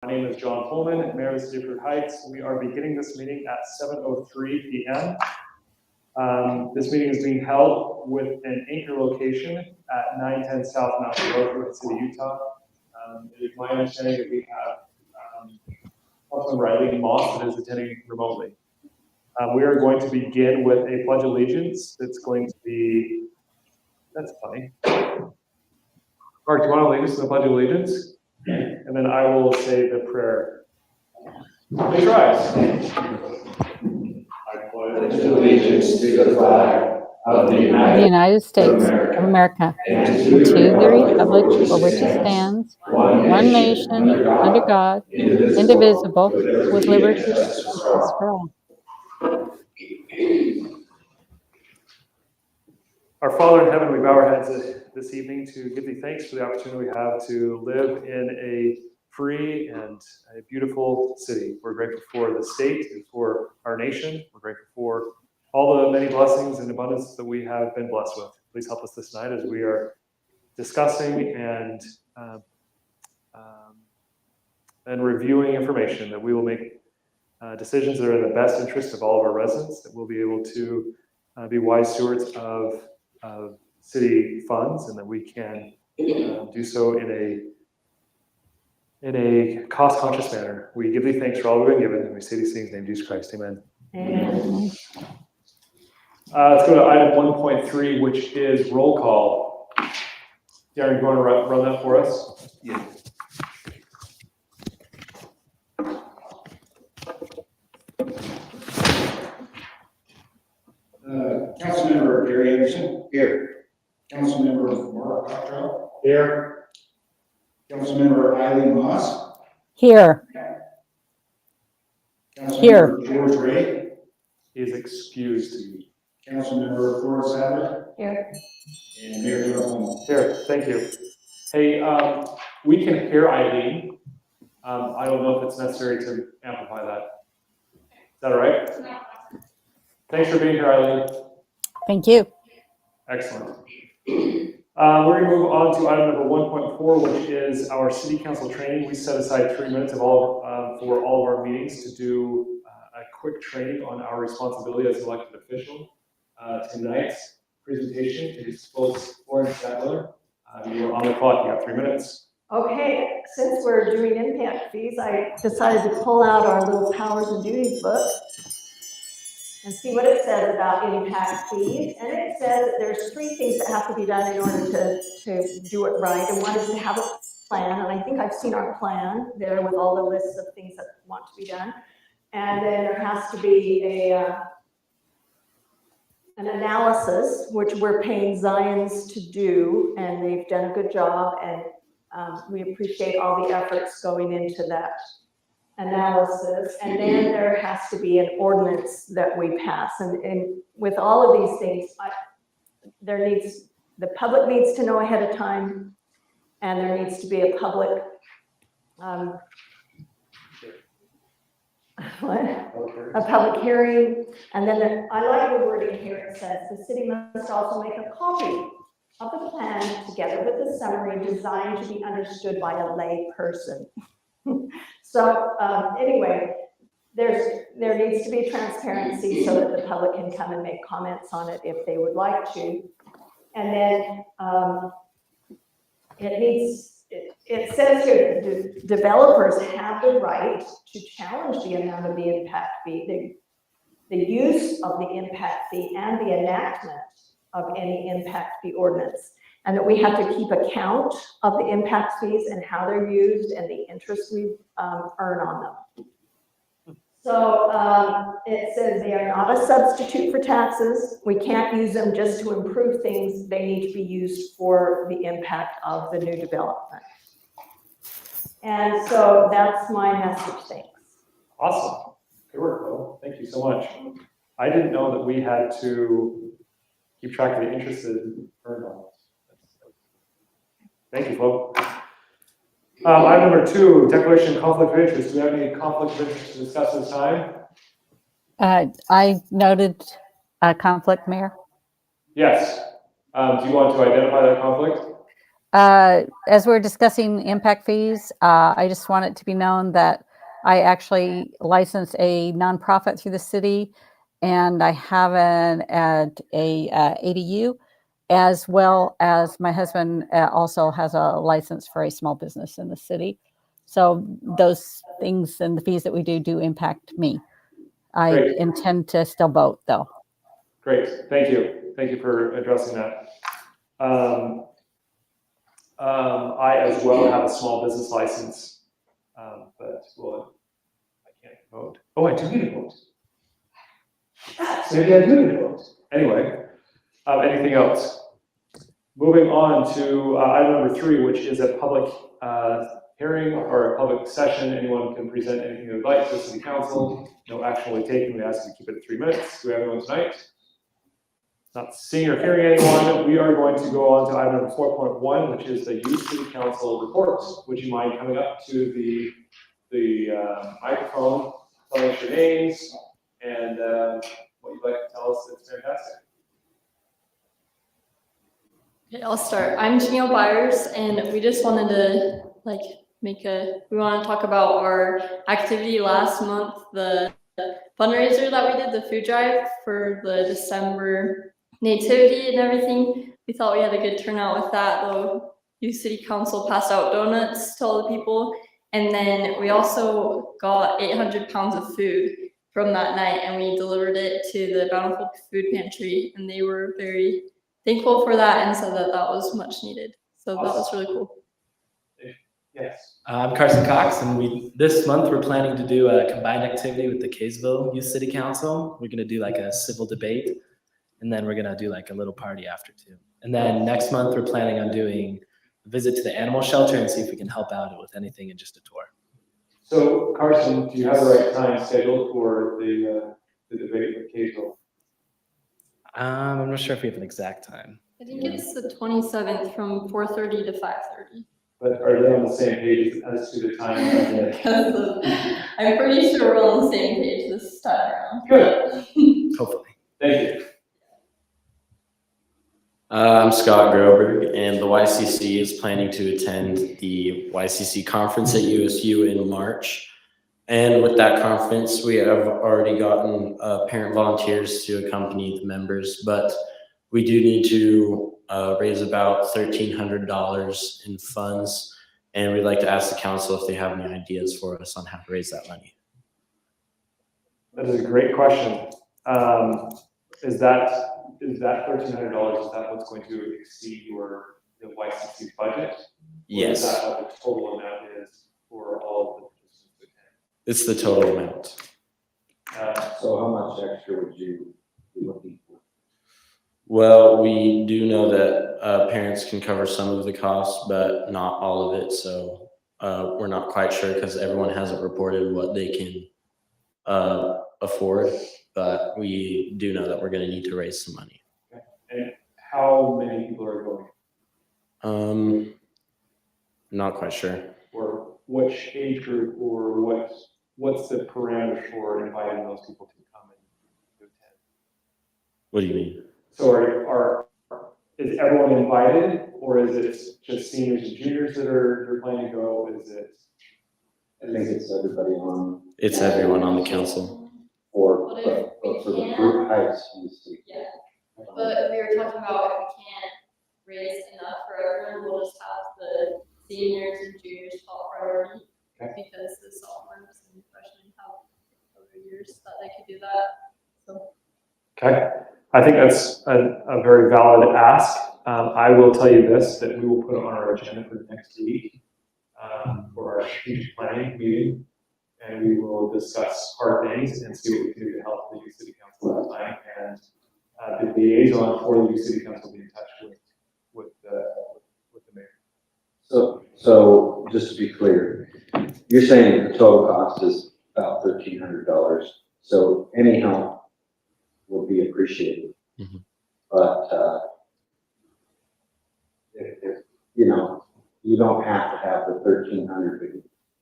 My name is John Pullman, Mayor of the City of Fruit Heights. We are beginning this meeting at 7:03 p.m. This meeting is being held with an anchor location at 910 South Mountain Road, Fruit City, Utah. It is my understanding that we have Councilman Riley Moss that is attending remotely. We are going to begin with a pledge of allegiance. It's going to be, that's funny. Mark, do you want to lead us to the pledge of allegiance? And then I will say the prayer. Please rise. I pledge allegiance to the flag of the United States of America, and to the republic for which it stands, one nation, under God, indivisible, with liberty and justice for all. Our Father in heaven, we bow our heads this evening to give thee thanks for the opportunity we have to live in a free and a beautiful city. We're grateful for the state and for our nation. We're grateful for all the many blessings and abundance that we have been blessed with. Please help us this night as we are discussing and reviewing information, that we will make decisions that are in the best interest of all of our residents, that we'll be able to be wise stewards of city funds, and that we can do so in a cost-conscious manner. We give thee thanks for all we've been given, and we say these things in the name of Jesus Christ. Amen. Amen. Let's go to item 1.3, which is roll call. Darren, you want to run that for us? Yeah. Councilmember Gary Anderson. Here. Councilmember Mark Cottrell. Here. Councilmember Eileen Moss. Here. Councilmember Here. George Ray. He is excused. Councilmember Flora Sadler. Here. And Mayor Johnson. Here, thank you. Hey, we can hear Eileen. I don't know if it's necessary to amplify that. Is that all right? Thanks for being here, Eileen. Thank you. Excellent. We're going to move on to item number 1.4, which is our city council training. We set aside 3 minutes for all of our meetings to do a quick training on our responsibility as elected official. Tonight's presentation is Florence Sadler. You're on the clock. You have 3 minutes. Okay, since we're doing impact fees, I decided to pull out our little powers and duties book and see what it says about impact fees. And it says that there's 3 things that have to be done in order to do it right. And one is to have a plan. And I think I've seen our plan there with all the lists of things that want to be done. And then there has to be an analysis, which we're paying Zions to do, and they've done a good job, and we appreciate all the efforts going into that analysis. And then there has to be an ordinance that we pass. And with all of these things, the public needs to know ahead of time, and there needs to be a public a public hearing. And then I like the wording here. It says the city must also make a copy of the plan together with the summary designed to be understood by a lay person. So anyway, there needs to be transparency so that the public can come and make comments on it if they would like to. And then it says here that developers have the right to challenge the amount of the impact fee, the use of the impact fee, and the enactment of any impact fee ordinance, and that we have to keep account of the impact fees and how they're used and the interest we earn on them. So it says they are not a substitute for taxes. We can't use them just to improve things. They need to be used for the impact of the new development. And so that's my message. Thanks. Awesome. Good work, Flo. Thank you so much. I didn't know that we had to keep track of the interest earned on us. Thank you, Flo. Item number 2, declaration of conflict of interest. Do we have any conflict of interest to discuss this time? I noted a conflict, Mayor. Yes. Do you want to identify that conflict? As we're discussing impact fees, I just want it to be known that I actually license a nonprofit through the city, and I have a ADU, as well as my husband also has a license for a small business in the city. So those things and the fees that we do impact me. I Great. intend to still vote, though. Great, thank you. Thank you for addressing that. I as well have a small business license, but well, I can't vote. Oh, I do need to vote. Maybe I do need to vote. Anyway, anything else? Moving on to item number 3, which is a public hearing or a public session. Anyone can present anything they would like to the city council. No action will be taken. We ask you to keep it at 3 minutes. Do we have anyone tonight? Not seeing or hearing anyone, we are going to go on to item number 4.1, which is the youth city council report. Would you mind coming up to the microphone, telling us your names and what you'd like to tell us? That's fantastic. Okay, I'll start. I'm Janelle Byers, and we just wanted to we want to talk about our activity last month, the fundraiser that we did, the food drive for the December nativity and everything. We thought we had a good turnout with that. The youth city council passed out donuts to all the people, and then we also got 800 pounds of food from that night, and we delivered it to the Bountiful Food Pantry, and they were very thankful for that and said that that was much needed. So that was really cool. Yes. I'm Carson Cox, and this month we're planning to do a combined activity with the Kaysville Youth City Council. We're gonna do like a civil debate, and then we're gonna do like a little party after too. And then next month we're planning on doing a visit to the animal shelter and see if we can help out with anything in just a tour. So Carson, do you have the right time scheduled for the debate with Kaysville? I'm not sure if we have an exact time. I think it's the 27th from 4:30 to 5:30. But are they on the same page as to the time? I'm pretty sure we're on the same page this time around. Good. Hopefully. Thank you. I'm Scott Groberg, and the YCC is planning to attend the YCC conference at USU in March. And with that conference, we have already gotten parent volunteers to accompany the members, but we do need to raise about $1,300 in funds, and we'd like to ask the council if they have any ideas for us on how to raise that money. That is a great question. Is that $1,300? Is that what's going to exceed the YCC budget? Yes. Or is that what the total amount is for all of the participants who attend? It's the total amount. So how much extra would you be looking for? Well, we do know that parents can cover some of the costs, but not all of it. So we're not quite sure because everyone hasn't reported what they can afford, but we do know that we're going to need to raise some money. Okay. And how many people are going? Not quite sure. Or which age group, or what's the parameter for inviting those people to come and to attend? What do you mean? So is everyone invited, or is it just seniors and juniors that are planning to go? Is it? I think it's everybody on. It's everyone on the council. Or But if we for the can't- group heights, you see. Yeah, but we were talking about if we can't raise enough for everyone, we'll just have the seniors and juniors top priority. Okay. Because the sophomores and freshmen have other years that they could do that, so. Okay, I think that's a very valid ask. I will tell you this, that we will put it on our agenda for next week for our strategic planning meeting. And we will discuss hard things and see what we can do to help the youth city council that time. And the liaison for the youth city council will be in touch with the mayor. So just to be clear, you're saying the total cost is about $1,300. So any help will be appreciated. Mhm. But if you don't have to have the 1,300, but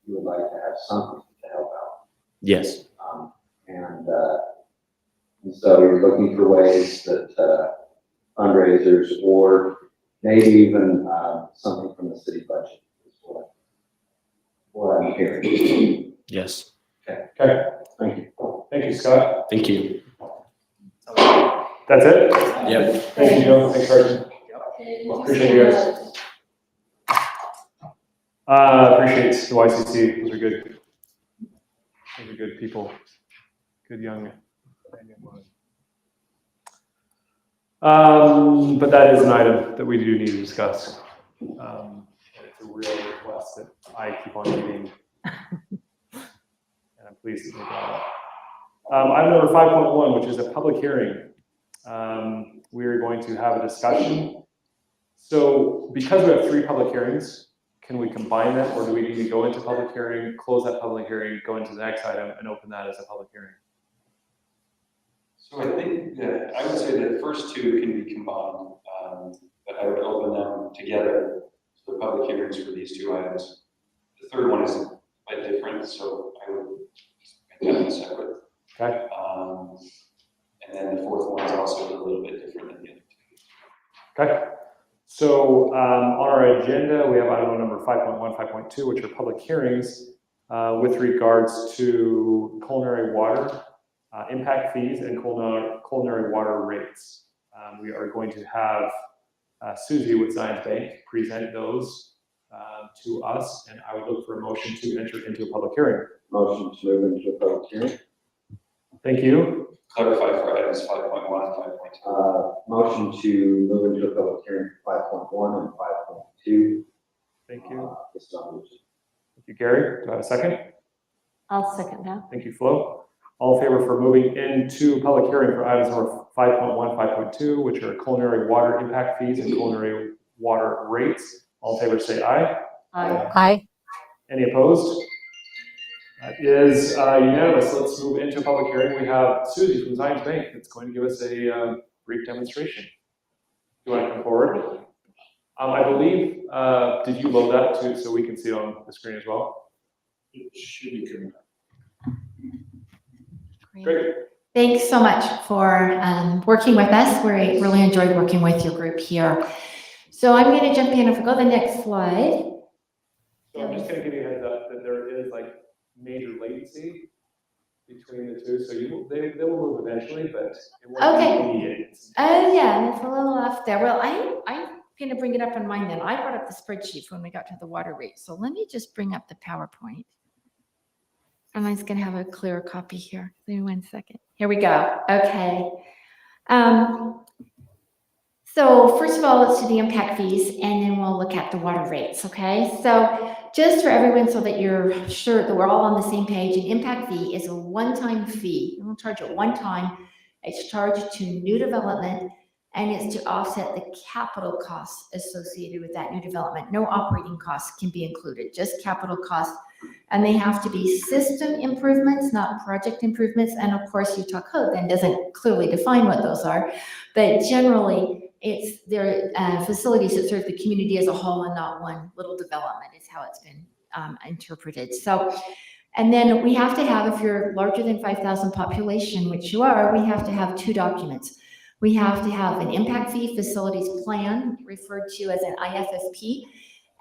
you would like to have something to help out. Yes. And so you're looking for ways that fundraisers or maybe even, something from the city budget is what I'm hearing. Yes, Okay, Thank you. thank you, Scott. thank you. That's it? Yep. Thank you, Joe. Thanks, Carson. Appreciate you guys. Appreciate the YCC. Those are good. Those are good people. Good young men and women. But that is an item that we do need to discuss. And it's a real request that I keep on getting. And I'm pleased that they got it. Item number 5.1, which is a public hearing. We are going to have a discussion. So because we have 3 public hearings, can we combine them, or do we need to go into public hearing, close that public hearing, go into the next item, and open that as a public hearing? So I think that, I would say that the first 2 can be combined, but I would open them together, so the public hearings for these 2 items. The third one is quite different, so I would make that one separate. Okay. And then the fourth one is also a little bit different than the other 2. Okay. So on our agenda, we have item number 5.1, 5.2, which are public hearings with regards to culinary water impact fees and culinary water rates. We are going to have Susie with Zions Bank present those to us, and I would look for a motion to enter into a public hearing. Motion to move into a public hearing. Thank you. Clarify for items 5.1 and 5.2. Motion to move into a public hearing for 5.1 and 5.2. Thank you. This language. Thank you, Gary. Do I have a second? I'll second that. Thank you, Flo. All in favor for moving into public hearing for items number 5.1, 5.2, which are culinary water impact fees and culinary water rates. All in favor say aye. Aye. Any opposed? That is unanimous. Let's move into public hearing. We have Susie from Zions Bank that's going to give us a brief demonstration. Do you want to come forward? I believe, did you load that too, so we can see it on the screen as well? It should be coming up. Great. Thanks so much for working with us. We really enjoyed working with your group here. So I'm going to jump in. If we go to the next slide. So I'm just going to give you a heads up that there is like major latency between the two, so they will move eventually, but it won't Okay. be immediate. Oh yeah, and it's a little off there. Well, I'm going to bring it up on mine then. I brought up the spreadsheet when we got to the water rate. So let me just bring up the PowerPoint. And I'm just going to have a clearer copy here. Give me 1 second. Here we go. Okay. So first of all, let's do the impact fees, and then we'll look at the water rates, okay? So just for everyone, so that you're sure that we're all on the same page, an impact fee is a one-time fee. We'll charge it one time. It's charged to new development, and it's to offset the capital costs associated with that new development. No operating costs can be included, just capital costs. And they have to be system improvements, not project improvements. And of course, Utah code then doesn't clearly define what those are, but generally it's their facilities that serve the community as a whole and not one little development is how it's been interpreted. So, and then we have to have, if you're larger than 5,000 population, which you are, we have to have 2 documents. We have to have an impact fee facilities plan, referred to as an IFFP.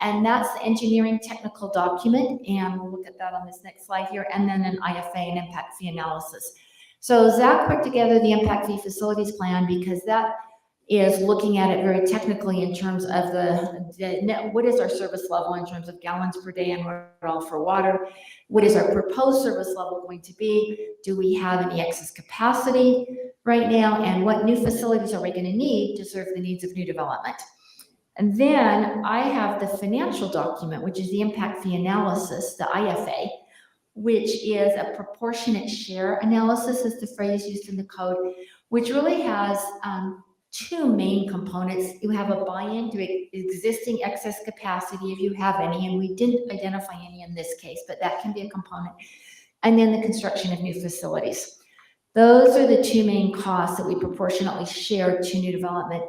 And that's the engineering technical document, and we'll look at that on this next slide here, and then an IFA, an impact fee analysis. So Zach put together the impact fee facilities plan because that is looking at it very technically in terms of what is our service level in terms of gallons per day and what all for water? What is our proposed service level going to be? Do we have any excess capacity right now? And what new facilities are we going to need to serve the needs of new development? And then I have the financial document, which is the impact fee analysis, the IFA, which is a proportionate share analysis, is the phrase used in the code, which really has 2 main components. You have a buy-in to existing excess capacity if you have any, and we didn't identify any in this case, but that can be a component. And then the construction of new facilities. Those are the 2 main costs that we proportionately share to new development.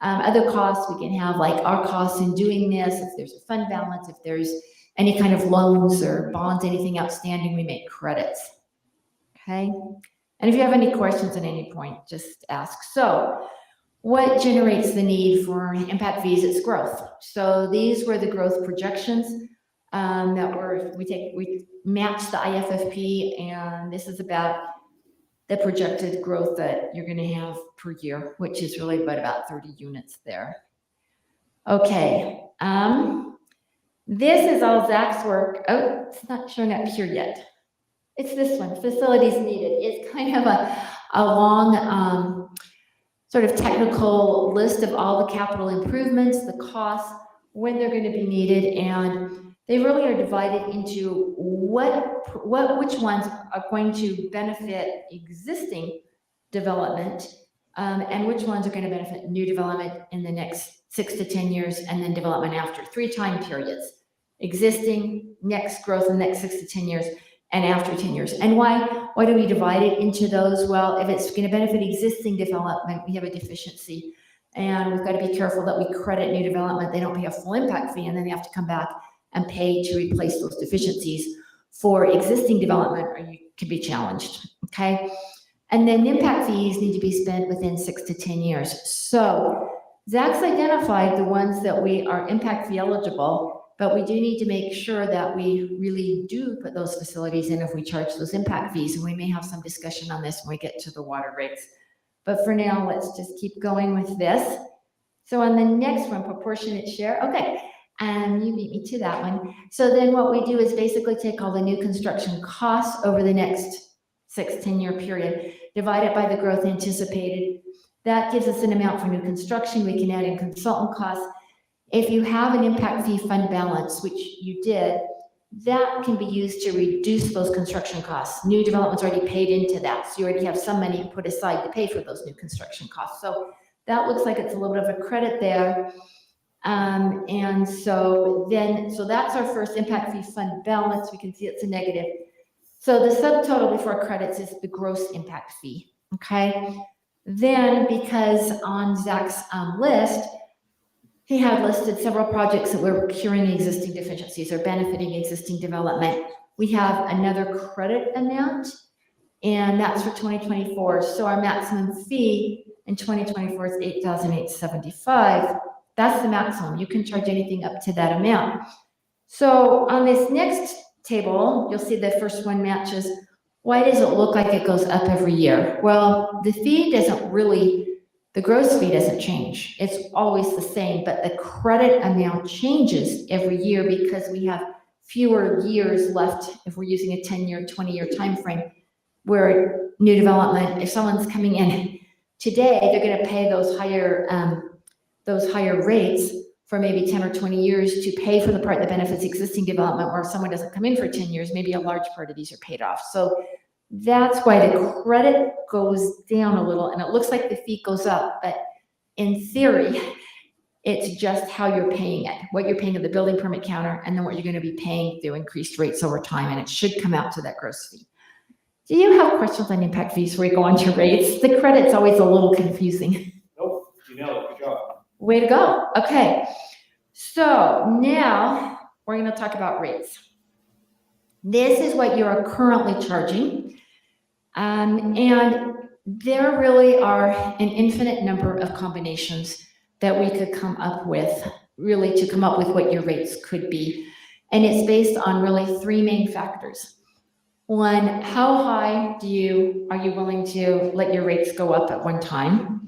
Other costs we can have, like our costs in doing this, if there's a fund balance, if there's any kind of loans or bonds, anything outstanding, we make credits. Okay. And if you have any questions at any point, just ask. So what generates the need for impact fees? It's growth. So these were the growth projections we matched the IFFP, and this is about the projected growth that you're going to have per year, which is really about 30 units there. Okay, this is all Zach's work. Oh, it's not showing up here yet. It's this one, facilities needed. It's kind of a long sort of technical list of all the capital improvements, the costs, when they're going to be needed, and they really are divided into which ones are going to benefit existing development, and which ones are going to benefit new development in the next 6 to 10 years, and then development after. 3 time periods: existing, next growth in the next 6 to 10 years, and after 10 years. And why do we divide it into those? Well, if it's going to benefit existing development, we have a deficiency, and we've got to be careful that we credit new development. They don't pay a full impact fee, and then they have to come back and pay to replace those deficiencies. For existing development, or you could be challenged, okay? And then impact fees need to be spent within 6 to 10 years. So Zach's identified the ones that we are impact fee eligible, but we do need to make sure that we really do put those facilities in if we charge those impact fees. And we may have some discussion on this when we get to the water rates. But for now, let's just keep going with this. So on the next one, proportionate share. Okay, you beat me to that one. So then what we do is basically take all the new construction costs over the next 6-10 year period, divide it by the growth anticipated. That gives us an amount for new construction. We can add in consultant costs. If you have an impact fee fund balance, which you did, that can be used to reduce those construction costs. New development's already paid into that, so you already have some money put aside to pay for those new construction costs. So that looks like it's a little bit of a credit there. And so that's our first impact fee fund balance. We can see it's a negative. So the subtotal before credits is the gross impact fee, okay? Then, because on Zach's list, he had listed several projects that were curing existing deficiencies or benefiting existing development. We have another credit amount, and that's for 2024. So our maximum fee in 2024 is $8,875. That's the maximum. You can charge anything up to that amount. So on this next table, you'll see the first one matches. Why does it look like it goes up every year? Well, the fee doesn't really, the gross fee doesn't change. It's always the same, but the credit amount changes every year because we have fewer years left if we're using a 10-year, 20-year time frame, where new development, if someone's coming in today, they're going to pay those higher rates for maybe 10 or 20 years to pay for the part that benefits existing development, or if someone doesn't come in for 10 years, maybe a large part of these are paid off. So that's why the credit goes down a little, and it looks like the fee goes up, but in theory, it's just how you're paying it, what you're paying at the building permit counter, and then what you're going to be paying through increased rates over time, and it should come out to that gross fee. Do you have questions on impact fees before we go on to rates? The credit's always a little confusing. Nope, you nailed it, good job. Way to go. Okay. So now we're going to talk about rates. This is what you are currently charging. And there really are an infinite number of combinations that we could come up with, really to come up with what your rates could be. And it's based on really 3 main factors. One, how high are you willing to let your rates go up at one time?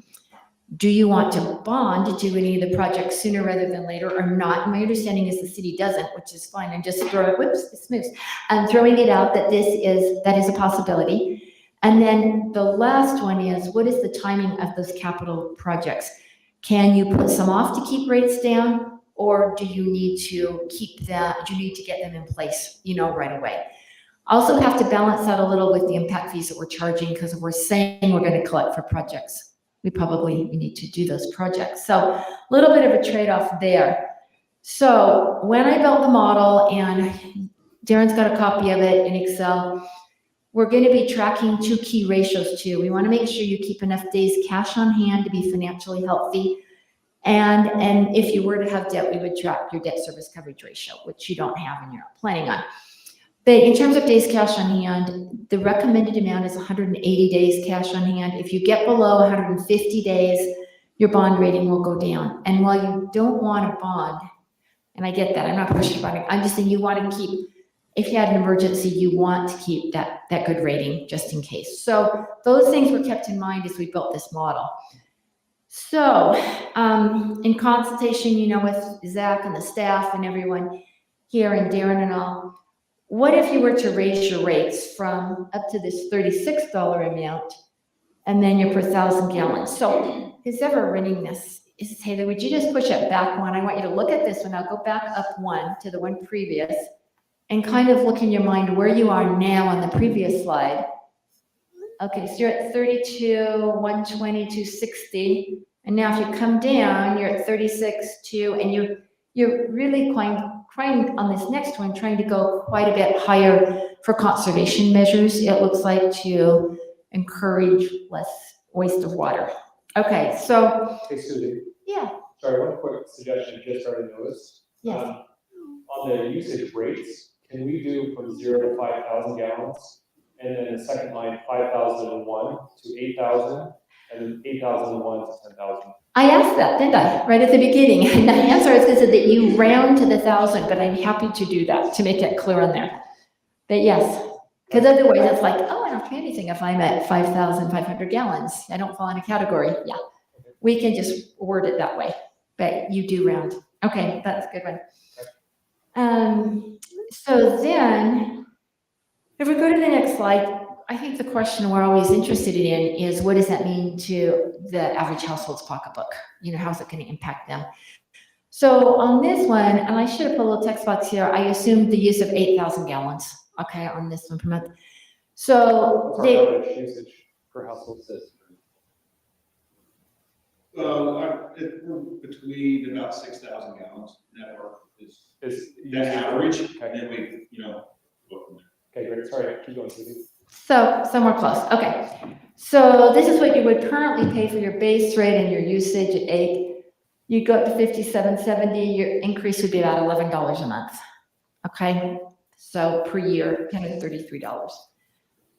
Do you want to bond to do any of the projects sooner rather than later or not? My understanding is the city doesn't, which is fine. I'm just throwing, it moves. I'm throwing it out that that is a possibility. And then the last one is, what is the timing of those capital projects? Can you put some off to keep rates down, or do you need to keep that? Do you need to get them in place, right away? Also have to balance that a little with the impact fees that we're charging, because if we're saying we're going to collect for projects, we need to do those projects. So a little bit of a trade-off there. So when I built the model, and Darren's got a copy of it in Excel, we're going to be tracking 2 key ratios too. We want to make sure you keep enough days cash on hand to be financially healthy. And if you were to have debt, we would track your debt service coverage ratio, which you don't have and you're not planning on. But in terms of days cash on hand, the recommended amount is 180 days cash on hand. If you get below 150 days, your bond rating will go down. And while you don't want a bond, and I get that, I'm not pushing bonding, I'm just saying you want to keep, if you had an emergency, you want to keep that good rating just in case. So those things were kept in mind as we built this model. So in consultation, with Zach and the staff and everyone here and Darren and all, what if you were to raise your rates from up to this $36 amount and then you're per 1,000 gallons? So who's ever running this is, Taylor, would you just push it back one? I want you to look at this one. I'll go back up one to the one previous and kind of look in your mind where you are now on the previous slide. Okay, so you're at 32, 120, 260. And now if you come down, you're at 36, 2, and you're really trying on this next one, trying to go quite a bit higher for conservation measures, it looks like, to encourage less waste of water. Okay, so. Hey, Susie. Yeah. Sorry, one quick suggestion, just already noticed. Yes. On the usage rates, can we do from 0 to 5,000 gallons? And then the second line, 5,001 to 8,000, and then 8,001 to 10,000. I asked that, didn't I? Right at the beginning. And the answer is going to say that you round to the 1,000, but I'm happy to do that to make it clear on there. But yes, because otherwise it's like, oh, I don't pay anything if I'm at 5,500 gallons. I don't fall in a category. Yeah, we can just word it that way, but you do round. Okay, that's a good one. So then, if we go to the next slide, I think the question we're always interested in is, what does that mean to the average household's pocketbook? How's it going to impact them? So on this one, and I should have put a little text box here, I assumed the use of 8,000 gallons, okay, on this one per month. So What's our average usage per household? We're between about 6,000 gallons network is the usage. average, Okay. and then we, go from there. Okay, great. Sorry, keep going, Susie. So somewhere close. Okay. So this is what you would currently pay for your base rate and your usage at 8. You go up to 57.70, your increase would be about $11 a month. Okay. So per year, $133.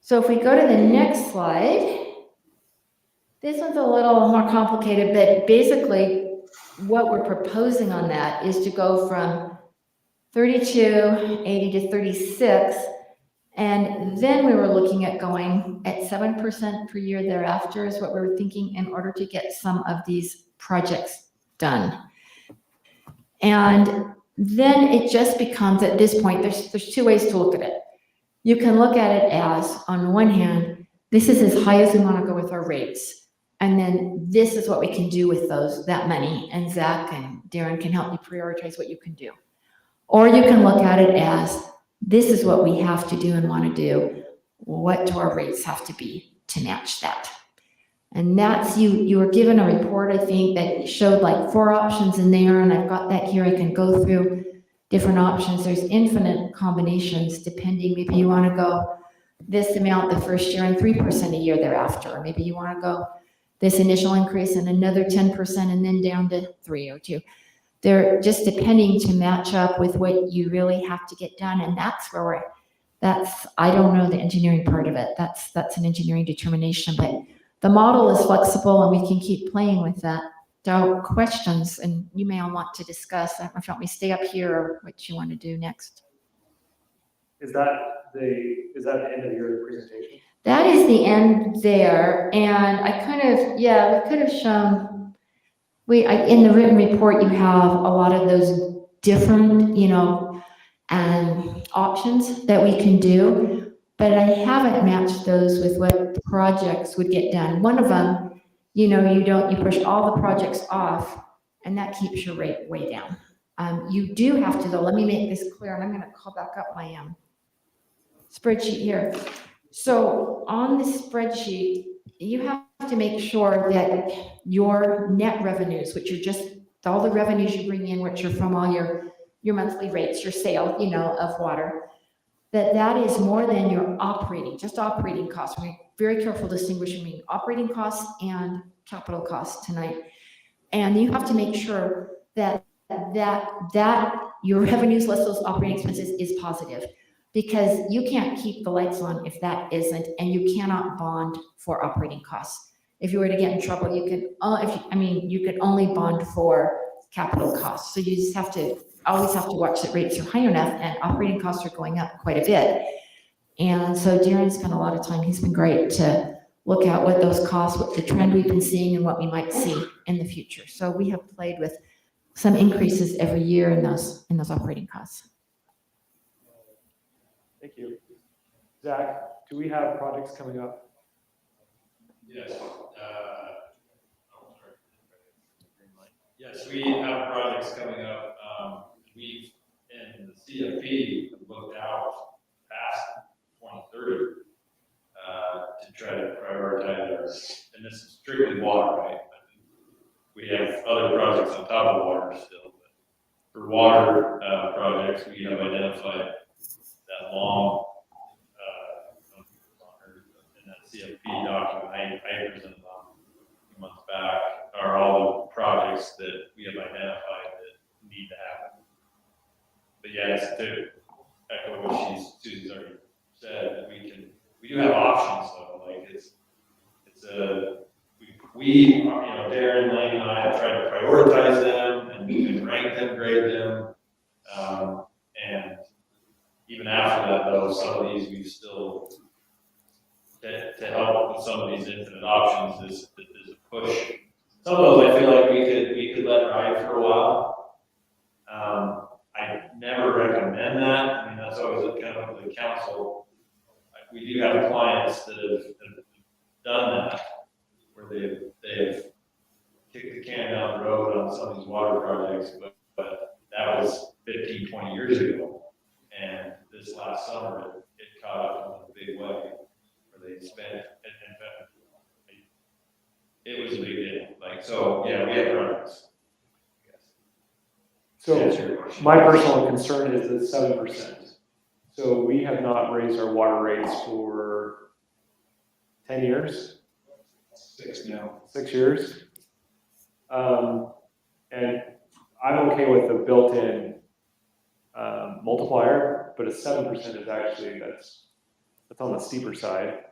So if we go to the next slide, this one's a little more complicated, but basically what we're proposing on that is to go from 32.80 to 36. And then we were looking at going at 7% per year thereafter is what we were thinking in order to get some of these projects done. And then it just becomes, at this point, there's two ways to look at it. You can look at it as, on one hand, this is as high as we want to go with our rates. And then this is what we can do with that money. And Zach and Darren can help you prioritize what you can do. Or you can look at it as, this is what we have to do and want to do. What do our rates have to be to match that? And that's, you were given a report, I think, that showed like 4 options in there, and I've got that here. I can go through different options. There's infinite combinations depending. Maybe you want to go this amount the first year and 3% a year thereafter. Or maybe you want to go this initial increase and another 10% and then down to 3 or 2. They're just depending to match up with what you really have to get done. And that's where I don't know the engineering part of it. That's an engineering determination, but the model is flexible and we can keep playing with that. So questions, and you may all want to discuss. I don't know if you want me to stay up here or what you want to do next. Is that the end of your presentation? That is the end there. And we could have shown, in the written report, you have a lot of those different, options that we can do, but I haven't matched those with what projects would get done. One of them, you push all the projects off and that keeps your rate way down. You do have to, though, let me make this clear, and I'm going to call back up my spreadsheet here. So on the spreadsheet, you have to make sure that your net revenues, which are just all the revenues you bring in, which are from all your monthly rates, your sale, of water, that is more than your just operating costs. We're very careful distinguishing between operating costs and capital costs tonight. And you have to make sure that your revenues less those operating expenses is positive, because you can't keep the lights on if that isn't, and you cannot bond for operating costs. if you were to get in trouble, you could, you could only bond for capital costs. So you just always have to watch that rates are high enough, and operating costs are going up quite a bit. And so Darren spent a lot of time, he's been great to look at what those costs, what the trend we've been seeing and what we might see in the future. So we have played with some increases every year in those operating costs. Thank you. Zach, do we have projects coming up? Yes. Yes, we have projects coming up. We've, in the CFP, looked out past 2030 to try to prioritize our, and this is strictly water, right? We have other projects on top of water still, but for water projects, we have identified that long, in that CFP document, I presented on a few months back, are all the projects that we have identified that need to happen. But yes, to echo what Susie's already said, that we do have options though, like Darren, Lane, and I have tried to prioritize them and rank them, grade them. And even after that though, some of these we still, to help with some of these infinite options is a push. Some of those I feel like we could let ride for a while. I never recommend that. I mean, that's always kind of the council. We do have clients that have done that, where they've kicked the can down the road on some of these water projects, but that was 15, 20 years ago. And this last summer, it caught up in a big way, where they spent, in fact, it was a big deal. Like, so, yeah, we have projects. So my personal concern is the 7%. So we have not raised our water rates for 10 years. 6 now. 6 years. And I'm okay with the built-in multiplier, but a 7% is actually, that's on the steeper side.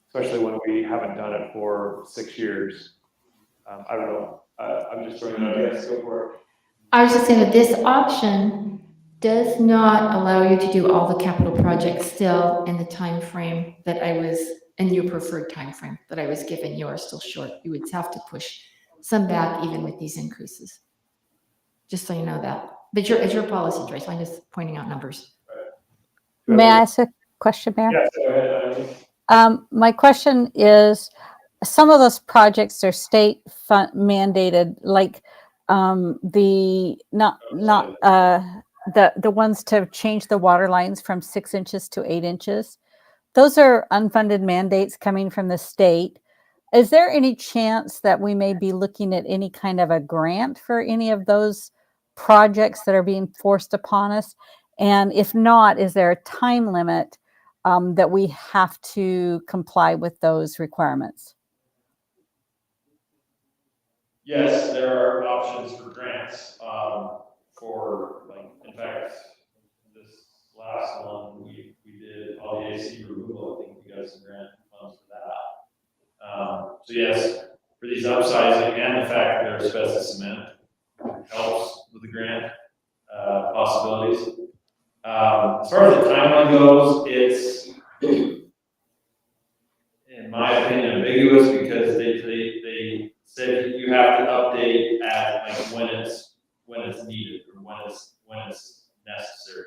Especially when we haven't done it for 6 years. I don't know. I'm just throwing it out. Yes, go for it. I was just saying that this option does not allow you to do all the capital projects still in the time frame that I was, in your preferred time frame that I was given. You are still short. You would have to push some back even with these increases. Just so you know that. But it's your policy, Joyce. I'm just pointing out numbers. May I ask a question, Mayor? Yes, go ahead. My question is, some of those projects are state mandated, like the ones to change the water lines from 6 inches to 8 inches. Those are unfunded mandates coming from the state. Is there any chance that we may be looking at any kind of a grant for any of those projects that are being forced upon us? And if not, is there a time limit that we have to comply with those requirements? Yes, there are options for grants, for, like, in fact, this last one, we did all the AC removal. I think we got some grant funds for that. So yes, for these upsizing and the fact that they're asbestos cement helps with the grant possibilities. As far as the timeline goes, it's, in my opinion, ambiguous, because they said you have to update at, like, when it's needed or when it's necessary,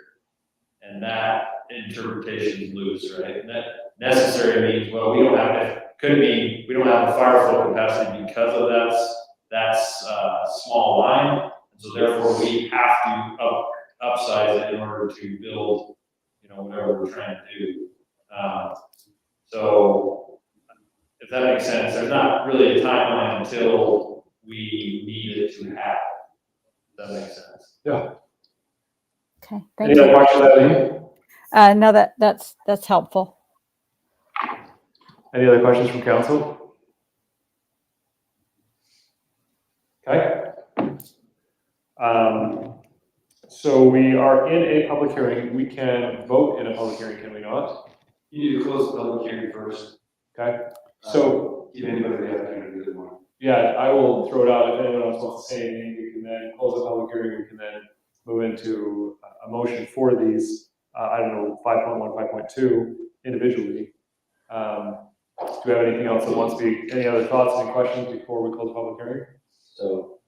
and that interpretation is loose, right? And that necessary means, well, we don't have it. Could mean we don't have the fire flow capacity because of that's small line, and so therefore we have to upsize it in order to build, whatever we're trying to do. So if that makes sense, there's not really a timeline until we need it to happen. If that makes sense. Yeah. Okay, thank Any other you. questions, Eileen? No, that's helpful. Any other questions from council? Okay. So we are in a public hearing. We can vote in a public hearing, can we not? You need to close the public hearing first. Okay. So give anybody the opportunity to want. Yeah, I will throw it out. If anyone else wants to say anything, we can then close the public hearing. We can then move into a motion for these, I don't know, 5.1, 5.2 individually. Do we have anything else that wants to be, any other thoughts, any questions before we close the public hearing? So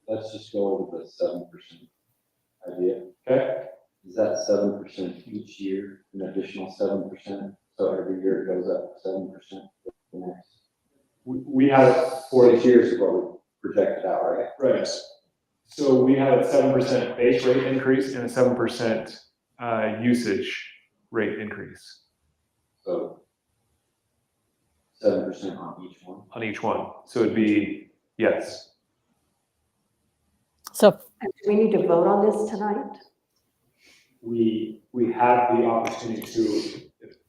let's just go over the 7% idea. Okay, Is that 7% each year, an additional 7%? So every year it goes up 7% for the next we have it for 40 years is what we projected out, right? right. So we have a 7% base rate increase and a 7% usage rate increase So 7% on each one. on each one. So it'd be, yes. So Do we need to vote on this tonight? We have the opportunity to,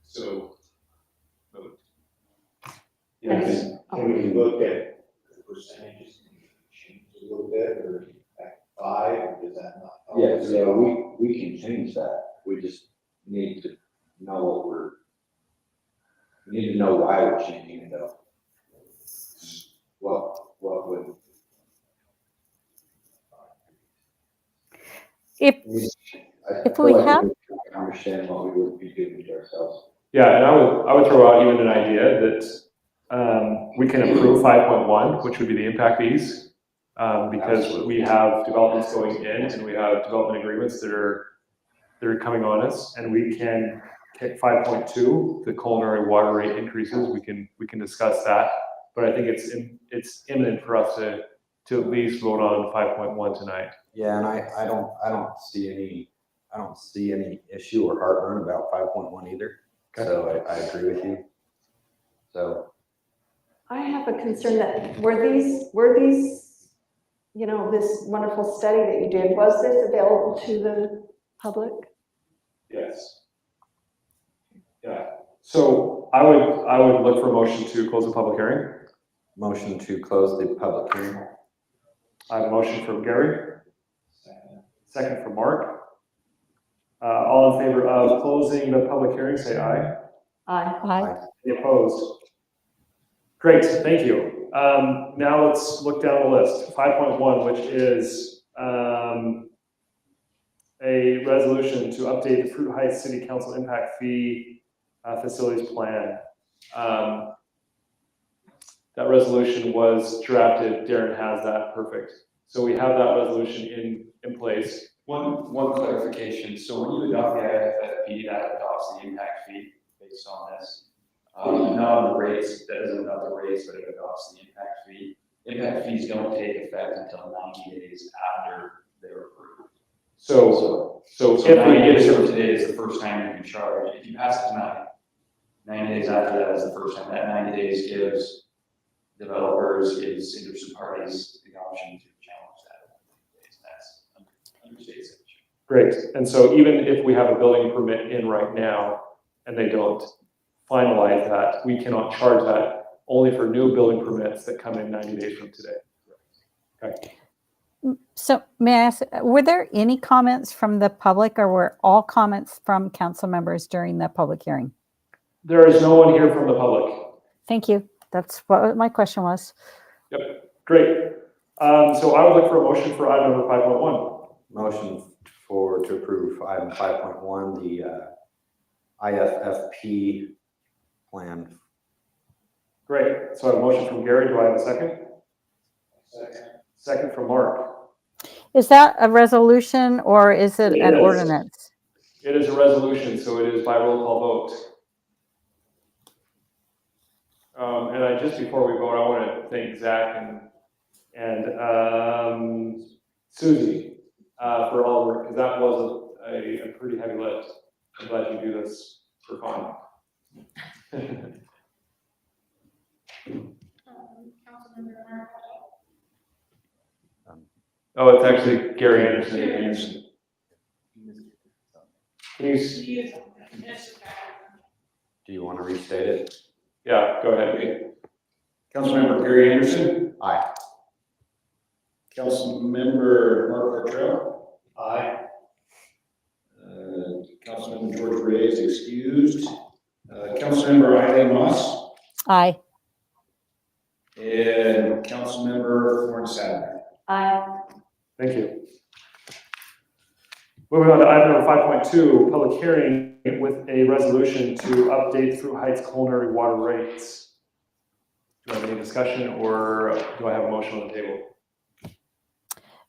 so. vote. Yes. Can we look at the percentages, change a little bit, or at 5, or does that not? help? Yeah, so we can change that. We just need to know we need to know why we're changing it though. What would, if I If feel we like have- we understand what we would be doing to ourselves. Yeah, and I would throw out even an idea that we can approve 5.1, which would be the impact fees. Because we have developments going in and we have development agreements that are coming on us, and we can kick 5.2, the culinary water rate increases, we can discuss that. But I think it's imminent for us to at least vote on 5.1 tonight. Yeah, and I don't see any issue or heartburn about 5.1 either. So I agree with you. So I have a concern that, were these, you know, this wonderful study that you did, was this available to the public? Yes. Yeah, so I would look for a motion to close the public hearing. motion to close the public hearing. I have a motion from Gary, second from Mark. All in favor of closing the public hearing, say aye. Aye. Any opposed? Great, thank you. Now let's look down the list. 5.1, which is a resolution to update the Fruit Heights City Council Impact Fee Facilities Plan. That resolution was drafted. Darren has that, perfect. So we have that resolution in place. One clarification, so when you adopt the IFFP, that adopts the impact fee based on this. Not on the rates, that doesn't adopt the rates, but it adopts the impact fee. Impact fees don't take effect until 90 days after they're approved. So if 90 we days get from it, today is the first time you can charge. If you pass it tonight, 90 days after that is the first time. That 90 days gives developers, gives interested parties the option to challenge that. That's under state statute. great. And so even if we have a building permit in right now and they don't finalize that, we cannot charge that only for new building permits that come in 90 days from today. Okay. So may I ask, were there any comments from the public, or were all comments from council members during the public hearing? There is no one here from the public. Thank you. That's what my question was. Yep, great. So I would look for a motion for item number 5.1. Motion to approve item 5.1, the IFFP plan. Great. So I have a motion from Gary. Do I have a second? Second. Second from Mark. Is that a resolution or is it It an is. ordinance? It is a resolution, so it is by roll call vote. And just before we vote, I want to thank Zach and Susie for all the work, because that was a pretty heavy lift. I'm glad you do this for fun. Oh, it's actually Gary Anderson. Can you, Do you want to restate it? yeah, go ahead. Councilmember Gary Anderson, Aye. Councilmember Mark Bartrell. Aye. Councilmember George Ray is excused. Councilmember Eileen Moss, Aye. And Councilmember Warren Saturday. Thank you. Moving on to item number 5.2, public hearing with a resolution to update Fruit Heights culinary water rates. Do I have any discussion or do I have a motion on the table?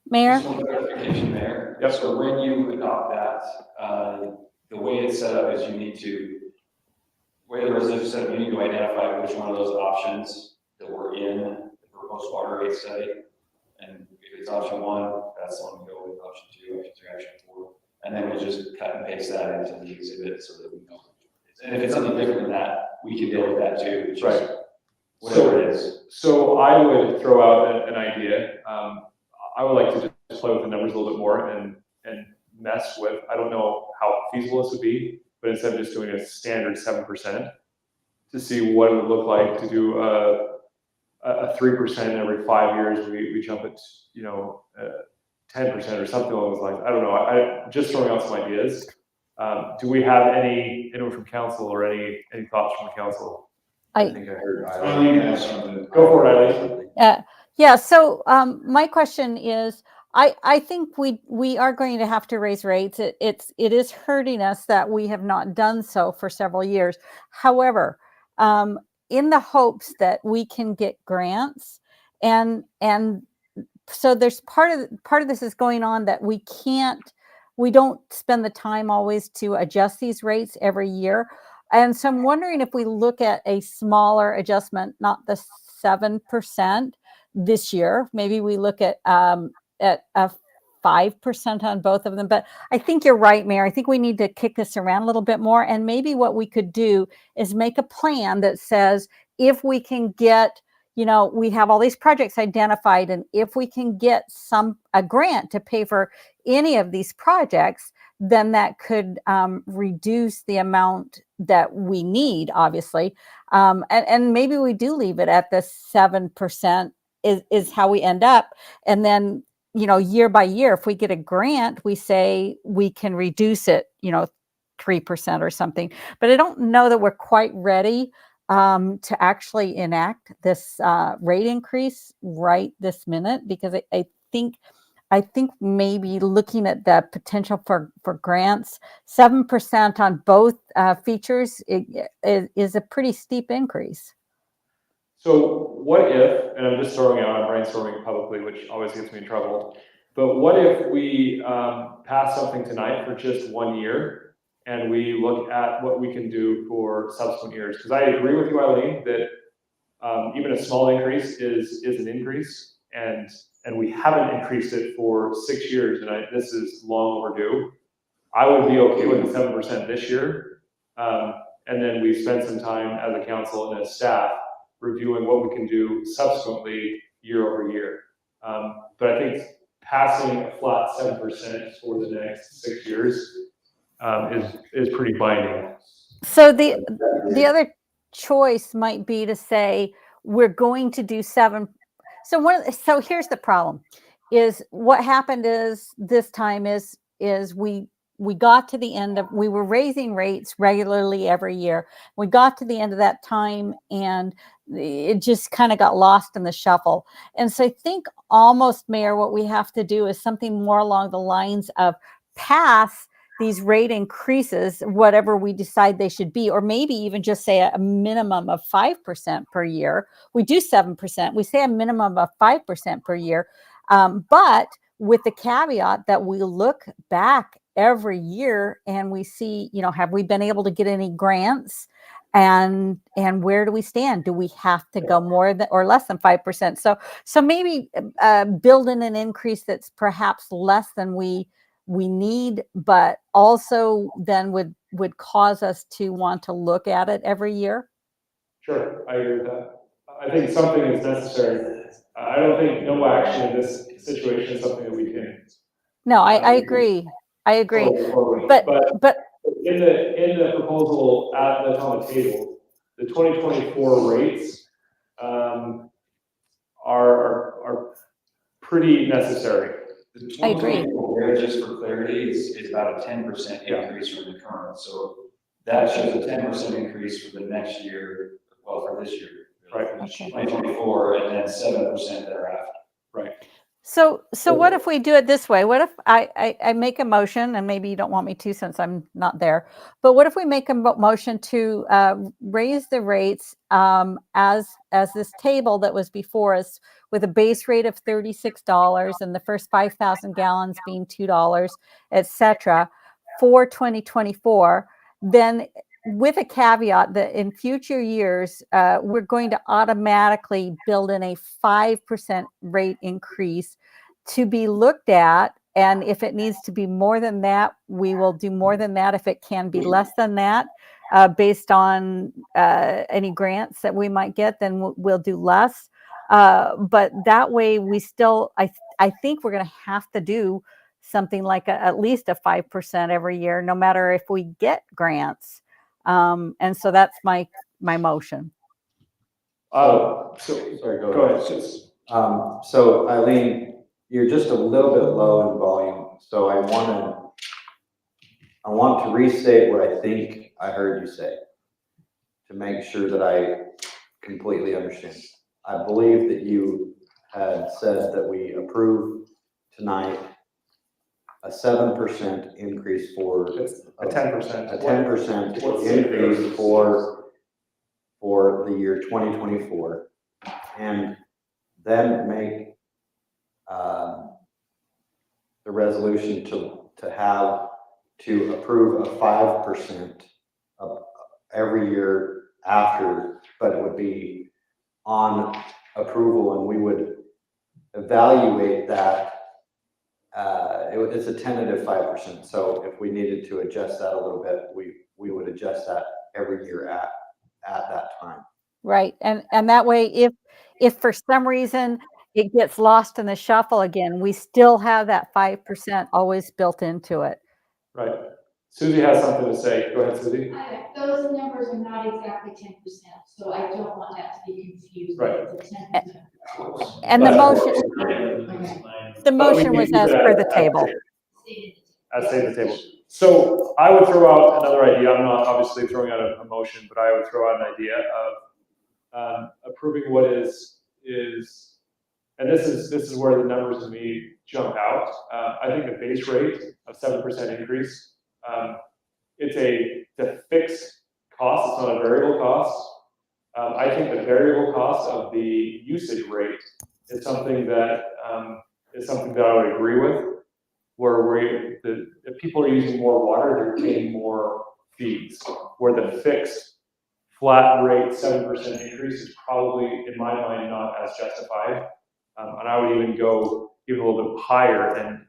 Mayor? Just one clarification, Mayor. Yep. So when you adopt that, the way it's set up is you need to, way the resolution is set up, you need to identify which one of those options that were in the proposed water rate study. And if it's option 1, that's the one to go with. Option 2, option 3, option 4. And then we just cut and paste that into the exhibit so that we know. And if it's something different than that, we can deal with that too, which is whatever it is. So I would throw out an idea. I would like to just play with the numbers a little bit more and mess with, I don't know how feasible this would be, but instead of just doing a standard 7%, to see what it would look like to do a 3% every 5 years, we jump it, 10% or something along those lines. I don't know. I just throwing out some ideas. Do we have anyone from council or any thoughts from the council? I think I heard Eileen has something. Go for it, Eileen. Yeah, so my question is, I think we are going to have to raise rates. It is hurting us that we have not done so for several years. However, in the hopes that we can get grants, and so there's part of this is going on that we don't spend the time always to adjust these rates every year. And so I'm wondering if we look at a smaller adjustment, not the 7% this year, maybe we look at a 5% on both of them. But I think you're right, Mayor. I think we need to kick this around a little bit more. And maybe what we could do is make a plan that says, if we can get, we have all these projects identified, and if we can get a grant to pay for any of these projects, then that could reduce the amount that we need, obviously. And maybe we do leave it at the 7% is how we end up. And then, year by year, if we get a grant, we say we can reduce it, 3% or something. But I don't know that we're quite ready to actually enact this rate increase right this minute, because I think maybe looking at the potential for grants, 7% on both features is a pretty steep increase. So what if, and I'm just throwing out, I'm brainstorming publicly, which always gets me in trouble, but what if we pass something tonight for just 1 year and we look at what we can do for subsequent years? Because I agree with you, Eileen, that even a small increase is an increase, and we haven't increased it for 6 years, and this is long overdue. I would be okay with the 7% this year, and then we spend some time as a council and as staff reviewing what we can do subsequently year over year. But I think passing a flat 7% for the next 6 years is pretty binding. So the other choice might be to say we're going to do 7. So here's the problem: is what happened is this time is we got to the end of, we were raising rates regularly every year. We got to the end of that time and it just kind of got lost in the shuffle. And so I think almost, Mayor, what we have to do is something more along the lines of pass these rate increases, whatever we decide they should be, or maybe even just say a minimum of 5% per year. We do 7%. We say a minimum of 5% per year. But with the caveat that we look back every year and we see, have we been able to get any grants, and where do we stand? Do we have to go more than or less than 5%? So maybe build in an increase that's perhaps less than we need, but also then would cause us to want to look at it every year. Sure, I agree with that. I think something is necessary. I don't think no action in this situation is something that we can. No, I agree. I agree. But in the proposal that's on the table, the 2024 rates are pretty necessary. I agree. Just for clarity, is about a 10% increase from the current. So that shows a 10% increase for the next year, well, for this year, Right. Okay. 2024, and then 7% thereafter. Right. So what if we do it this way? What if I make a motion, and maybe you don't want me to since I'm not there, but what if we make a motion to raise the rates as this table that was before us, with a base rate of $36 and the first 5,000 gallons being $2, et cetera, for 2024, then with a caveat that in future years, we're going to automatically build in a 5% rate increase to be looked at. And if it needs to be more than that, we will do more than that. If it can be less than that, based on any grants that we might get, then we'll do less. But that way we still, I think we're going to have to do something like at least a 5% every year, no matter if we get grants. And so that's my motion. Sorry, Go ahead. Just- So Eileen, you're just a little bit low in volume, so I want to restate what I think I heard you say, to make sure that I completely understand. I believe that you had said that we approve tonight a 7% increase for A 10%. a 10% increase for the year 2024, and then make the resolution to approve a 5% of every year after, but it would be on approval, and we would evaluate that. It's a tentative 5%. So if we needed to adjust that a little bit, we would adjust that every year at that time. Right. And that way, if for some reason it gets lost in the shuffle again, we still have that 5% always built into it. Right. Susie has something to say. Go ahead, Susie. Those numbers are not exactly 10%, so I don't want that to be confused. Right. It's a 10%. And the motion was as per the table. As stated at the table. So I would throw out another idea. I'm not obviously throwing out a motion, but I would throw out an idea of approving what is, and this is where the numbers to me jump out. I think the base rate of 7% increase, it's a fixed cost. It's not a variable cost. I think the variable cost of the usage rate is something that I would agree with. Where if people are using more water, they're paying more fees. Where the fixed flat rate 7% increase is probably, in my mind, not as justified. And I would even go a little bit higher, and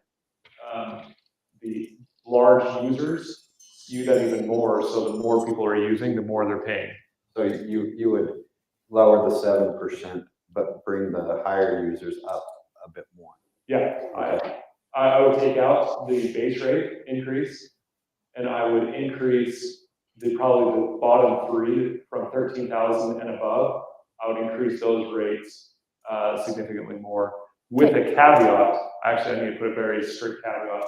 the large users skew that even more. So the more people are using, the more they're paying. So you would lower the 7%, but bring the higher users up a bit more. Yeah, I would take out the base rate increase, and I would increase probably the bottom three from 13,000 and above. I would increase those rates significantly more, with a caveat. Actually, I need to put a very strict caveat.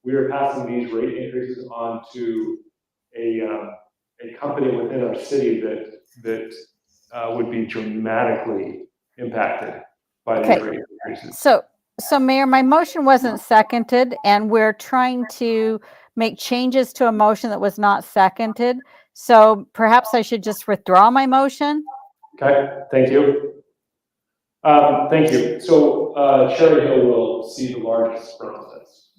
We are passing these rate increases on to a company within our city that would be dramatically impacted by these rate increases. So Mayor, my motion wasn't seconded, and we're trying to make changes to a motion that was not seconded. So perhaps I should just withdraw my motion. Okay, thank you. Thank you. So Cherry Hill will see the largest process.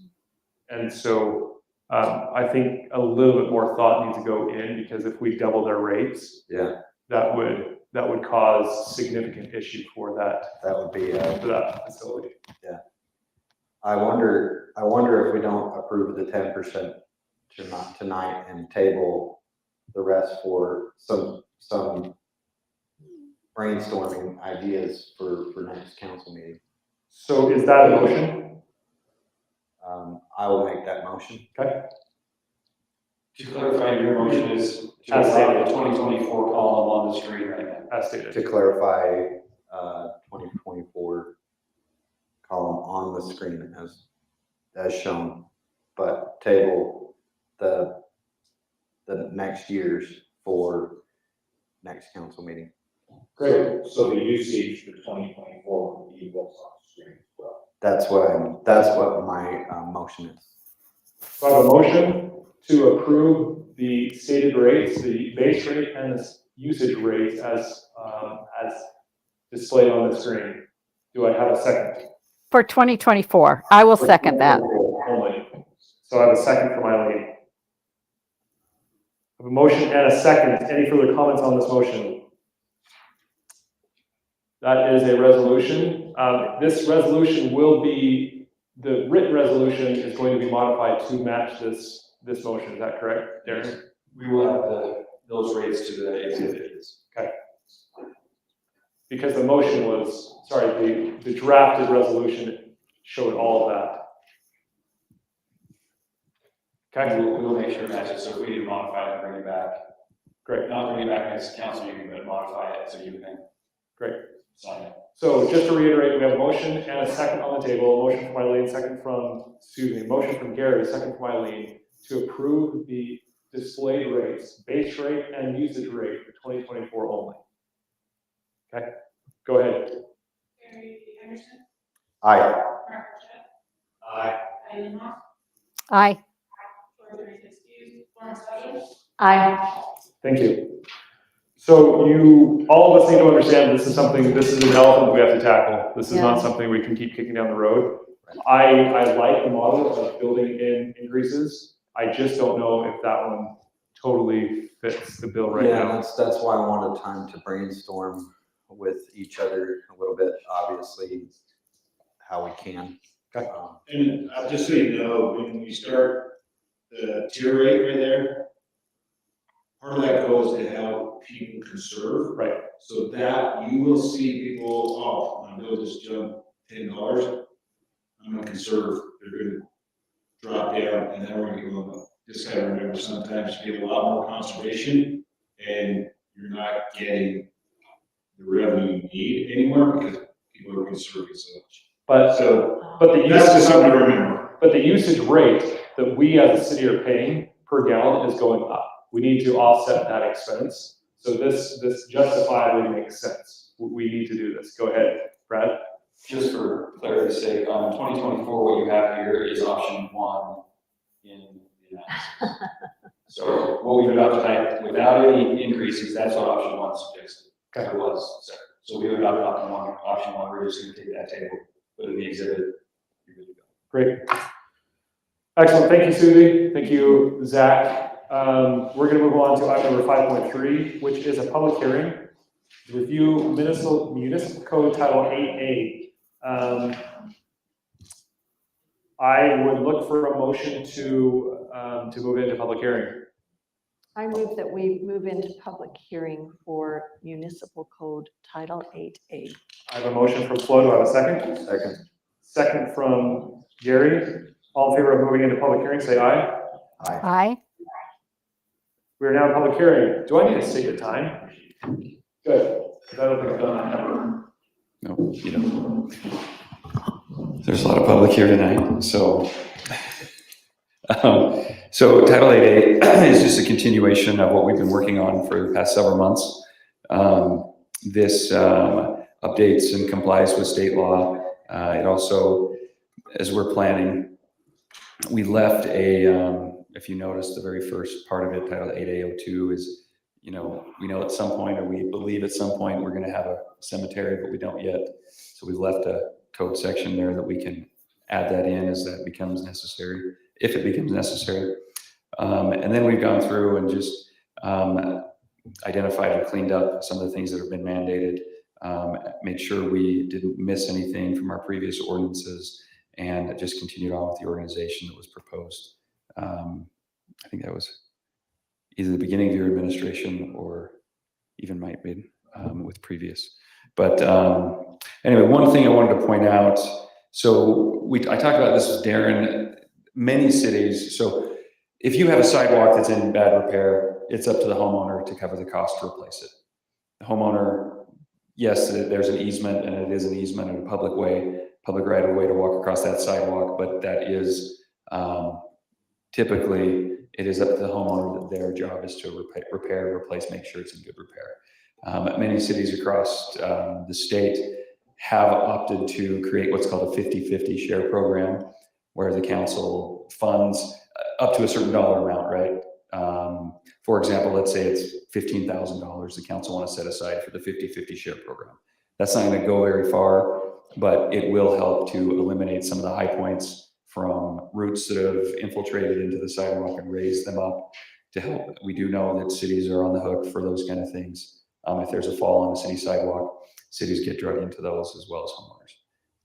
And so I think a little bit more thought needs to go in, because if we double their rates, that would cause significant issue for that. That would be for that facility. Yeah. I wonder if we don't approve the 10% tonight and table the rest for some brainstorming ideas for next council meeting. So is that a motion? I will make that motion. Okay. To clarify, your motion is to have the 2024 column on the screen right now. As stated. To clarify, 2024 column on the screen as shown, but table the next year's for next council meeting. Great. So the usage for 2024 would be what's on the screen as well. That's what my motion is. So I have a motion to approve the stated rates, the base rate and the usage rates as displayed on the screen. Do I have a second? For 2024, I will second that. Only. So I have a second from Eileen. I have a motion and a second. Any further comments on this motion? That is a resolution. This resolution will be, the written resolution is going to be modified to match this motion. Is that correct, Darren? We will have those rates to the exhibits. Okay. Because the motion was, sorry, the drafted resolution showed all of that. Okay. We'll make sure it matches, so if we need to modify it and bring it back. Great. Not bring it back next council meeting, but modify it so you can Great. sign it. So just to reiterate, we have a motion and a second on the table, a motion from Eileen, a motion from Gary, a second from Eileen to approve the displayed rates, base rate and usage rate for 2024 only. Okay, go ahead. Gary Anderson, Aye. Mark Burchett, Aye. Eileen Moss, Aye. George Reese excused, Lawrence Summers. Aye. Thank you. So all of us need to understand this is an elephant we have to tackle. This is not something we can keep kicking down the road. I like the model of building in increases. I just don't know if that one totally fits the bill right now. That's why I wanted time to brainstorm with each other a little bit, obviously, how we can. Okay. And just so you know, when you start the tier rate right there, part of that goes to help people conserve. Right. So that you will see people, oh, my bill just jumped $10. I'm gonna conserve. They're gonna drop down, and then we're gonna go up. Just gotta remember, sometimes you get a lot more conservation, and you're not getting the revenue you need anymore because people are conserving so much. But the That's just usage, something to remember. but the usage rate that we as a city are paying per gallon is going up. We need to offset that expense. So this justifiably makes sense. We need to do this. Go ahead, Brad. Just for clarity's sake, on 2024, what you have here is option 1 in the analysis. So what we've adopted tonight, without any increases, that's what option 1 suggested. Okay. It was, so we would adopt option one, we're just gonna take that table, put it in the exhibit. You're good to go. Great. Excellent. Thank you, Susie. Thank you, Zach. We're going to move on to item number 5.3, which is a public hearing. Review municipal code title 8A. I would look for a motion to move into public hearing. I move that we move into public hearing for municipal code title 8A. I have a motion from Flo. Do I have a second? Second. Second from Gary. All in favor of moving into public hearing, say aye. Aye. Aye. We are now in public hearing. Do I need to state the time? Good. 'Cause I don't think I've done that ever. No, you don't. There's a lot of public here tonight, so. So Title 8A is just a continuation of what we've been working on for the past several months. This updates and complies with state law. It also, as we're planning, we left if you notice the very first part of it, Title 8A02 is, we know at some point, or we believe at some point, we're gonna have a cemetery, but we don't yet. So we left a code section there that we can add that in as that becomes necessary, if it becomes necessary. And then we've gone through and just identified and cleaned up some of the things that have been mandated, made sure we didn't miss anything from our previous ordinances, and just continued on with the organization that was proposed. I think that was either the beginning of your administration or even might be with previous. But anyway, one thing I wanted to point out, so I talked about this with Darren, many cities, so if you have a sidewalk that's in bad repair, it's up to the homeowner to cover the cost to replace it. The homeowner, yes, there's an easement, and it is an easement in a public way, public right of way to walk across that sidewalk, but that is typically it is up to the homeowner that their job is to repair, replace, make sure it's in good repair. Many cities across the state have opted to create what's called a 50-50 share program, where the council funds up to a certain dollar amount, right? For example, let's say it's $15,000 the council want to set aside for the 50-50 share program. That's not going to go very far, but it will help to eliminate some of the high points from roots that have infiltrated into the sidewalk and raise them up to help. We do know that cities are on the hook for those kind of things. If there's a fall on the city sidewalk, cities get drug into those as well as homeowners.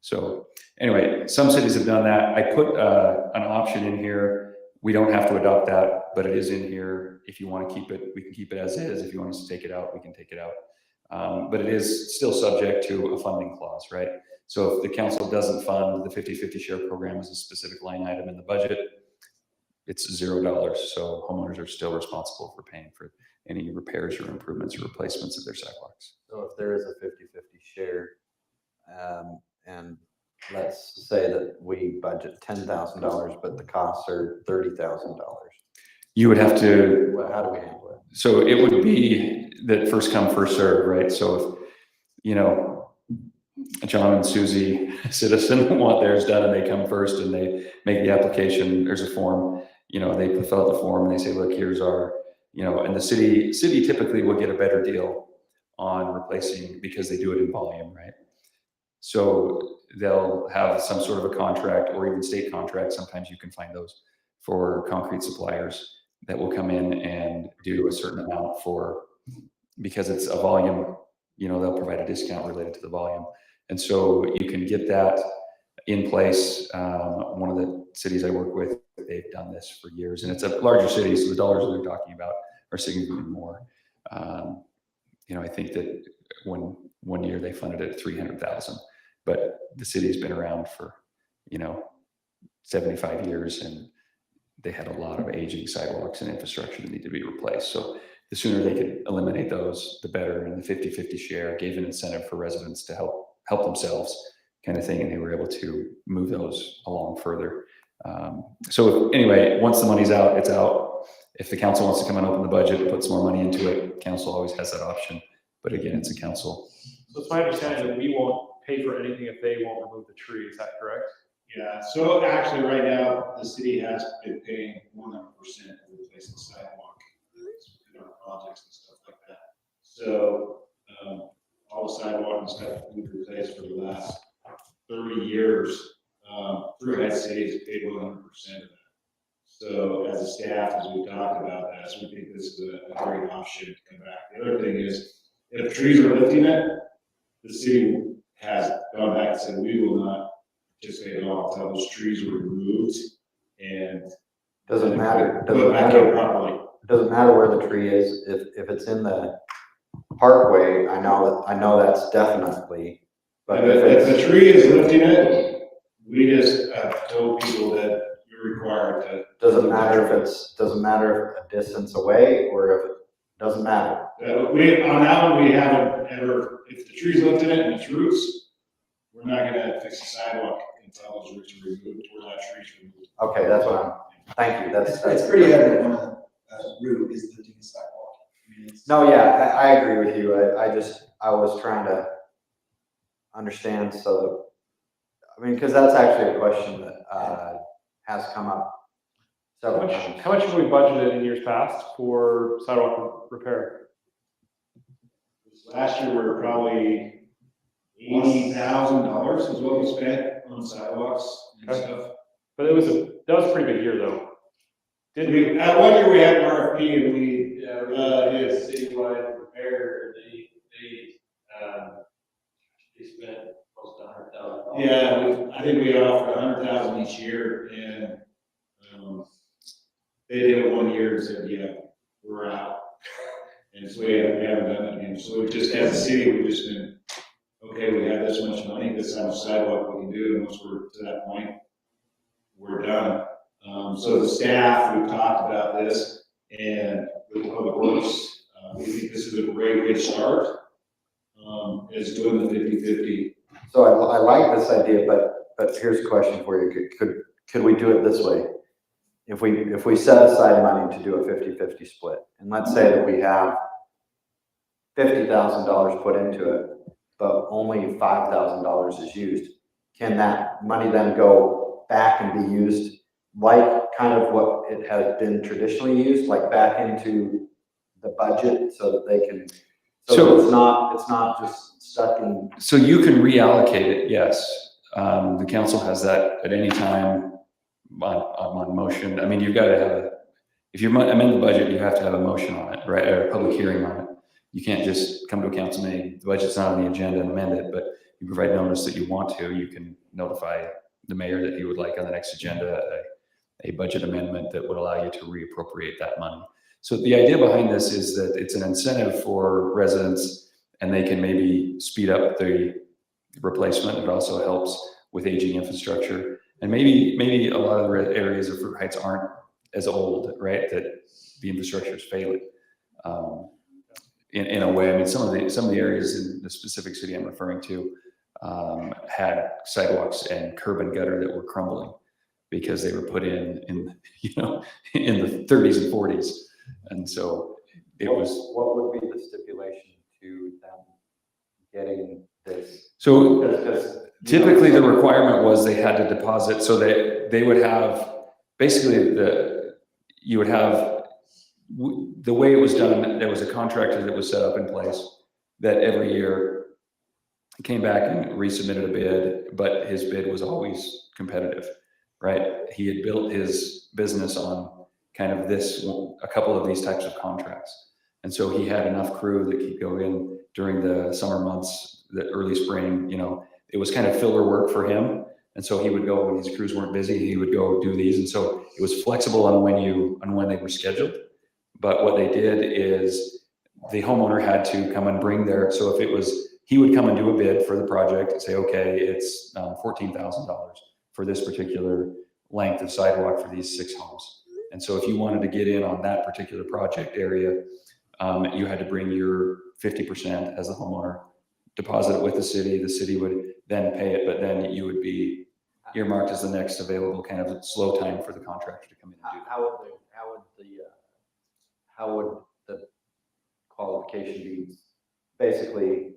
So anyway, some cities have done that. I put an option in here. We don't have to adopt that, but it is in here. If you want to keep it, we can keep it as is. If you want us to take it out, we can take it out. But it is still subject to a funding clause, right? So if the council doesn't fund the 50-50 share program as a specific line item in the budget, it's $0. So homeowners are still responsible for paying for any repairs or improvements or replacements of their sidewalks. So if there is a 50-50 share, and let's say that we budget $10,000, but the costs are $30,000. You would have to. Well, how do we handle it? So it would be that first come, first serve, right? So if, you know, John and Susie, citizen, want theirs done and they come first and they make the application, there's a form, you know, they fill out the form and they say, look, here's our, you know, and the city typically will get a better deal on replacing because they do it in volume, right? So they'll have some sort of a contract or even state contract. Sometimes you can find those for concrete suppliers that will come in and do a certain amount for, because it's a volume, you know, they'll provide a discount related to the volume. And so you can get that in place. One of the cities I work with, they've done this for years, and it's a larger city, so the dollars that they're talking about are significantly more. You know, I think that one year they funded it at $300,000, but the city's been around for, you know, 75 years, and they had a lot of aging sidewalks and infrastructure that need to be replaced. So the sooner they could eliminate those, the better. And the 50-50 share gave an incentive for residents to help themselves, kind of thing, and they were able to move those along further. So anyway, once the money's out, it's out. If the council wants to come and open the budget and put some more money into it, council always has that option. But again, it's a council. So it's my understanding that we won't pay for anything if they won't remove the tree. Is that correct? Yeah, so actually right now, the city has been paying 100% of replacing sidewalk, in our projects and stuff like that. So, all the sidewalk and stuff we've replaced for the last 30 years, Through Heights City has paid 100% of that. So as a staff, as we talked about that, so we think this is a great option to come back. The other thing is, if trees are lifting it, the city has gone back and said, we will not participate at all until those trees are removed and Doesn't matter where the tree is. If it's in the parkway, I know that's definitely. But if the tree is lifting it, we just told people that you're required to. Doesn't matter if a distance away or if it doesn't matter. On that one, we haven't ever, if the tree's lifting it and it's roots, we're not gonna fix the sidewalk until those roots are removed or that tree's removed. Okay, that's what thank you. That's pretty evident when a root is lifting the sidewalk. I mean, No, yeah, I agree with you. I was trying to understand, so, I mean, because that's actually a question that has come up several times. How much have we budgeted in years past for sidewalk repair? Last year, we were probably $80,000 is what we spent on sidewalks and stuff. But that was a pretty big year though. Did we? At 1 year, we had an RFP and we, did citywide repair, they spent close to $100,000. yeah, I think we offered $100,000 each year and, they did it 1 year and said, yeah, we're out. And so we haven't done it again. So we just, as a city, we've just been, okay, we have this much money, this is how much sidewalk we can do, and once we're to that point, we're done. So the staff, we've talked about this, and with Public Works, we think this is a great way to start, is doing the 50-50. So I like this idea, but here's a question for you. Could we do it this way? If we set aside money to do a 50-50 split, and let's say that we have $50,000 put into it, but only $5,000 is used. Can that money then go back and be used like kind of what it has been traditionally used, like back into the budget so that they can, so it's not just stuck in. So you can reallocate it, yes. The council has that at any time on motion. I mean, you've got to have, if you amend the budget, you have to have a motion on it, right, or a public hearing on it. You can't just come to a council meeting, the budget's not on the agenda and amend it, but you provide notice that you want to, you can notify the mayor that you would like on the next agenda a budget amendment that would allow you to reappropriate that money. So the idea behind this is that it's an incentive for residents and they can maybe speed up the replacement. It also helps with aging infrastructure. And maybe a lot of the areas of Fruit Heights aren't as old, right? That the infrastructure is failing. In a way, I mean, some of the areas in the specific city I'm referring to had sidewalks and curb and gutter that were crumbling because they were put in the 30s and 40s, and so it was. What would be the stipulation to them getting this? So typically the requirement was they had to deposit, so they would have basically you would have. The way it was done, there was a contractor that was set up in place that every year came back and resubmitted a bid, but his bid was always competitive, right? He had built his business on kind of a couple of these types of contracts. And so he had enough crew that could go in during the summer months, the early spring, it was kind of filler work for him. And so he would go when his crews weren't busy, he would go do these. And so it was flexible on when they were scheduled. But what they did is the homeowner had to come and bring so if it was, he would come and do a bid for the project and say, okay, it's $14,000 for this particular length of sidewalk for these 6 homes. And so if you wanted to get in on that particular project area, you had to bring your 50% as a homeowner, deposit it with the city would then pay it, but then you would be earmarked as the next available kind of slow time for the contractor to come in and do that. How would the qualification be? Basically,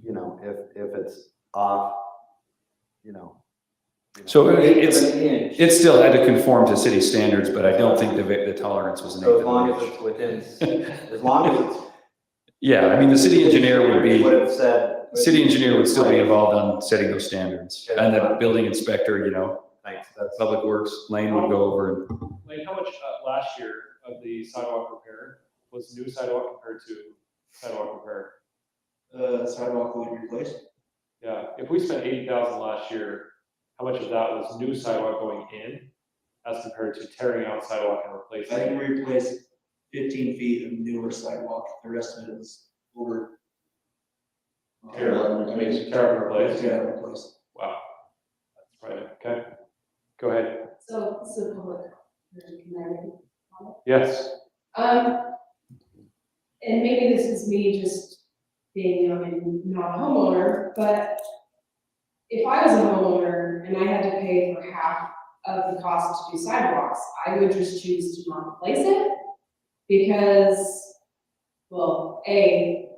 if it's off, So it still had to conform to city standards, but I don't think the tolerance was an eighth So of as long an as inch. it's within, as long as it's. Yeah, I mean, the city engineer Would have said. city engineer would still be involved on setting those standards. And the building inspector, Thanks, that's. Public Works, Lane would go over and. Like, how much last year of the sidewalk repair was new sidewalk compared to sidewalk repair? Sidewalk will be replaced. Yeah, if we spent 80,000 last year, how much of that was new sidewalk going in as compared to tearing out sidewalk and I replacing? think we replaced 15 feet of newer sidewalk, the rest of it was older. Tear and replace? Yeah, replaced. Wow. That's right, okay. Go ahead. So, public, can I make a comment? Yes. And maybe this is me just being young and not a homeowner, but if I was a homeowner and I had to pay for half of the cost to do sidewalks, I would just choose to not replace it because, well, if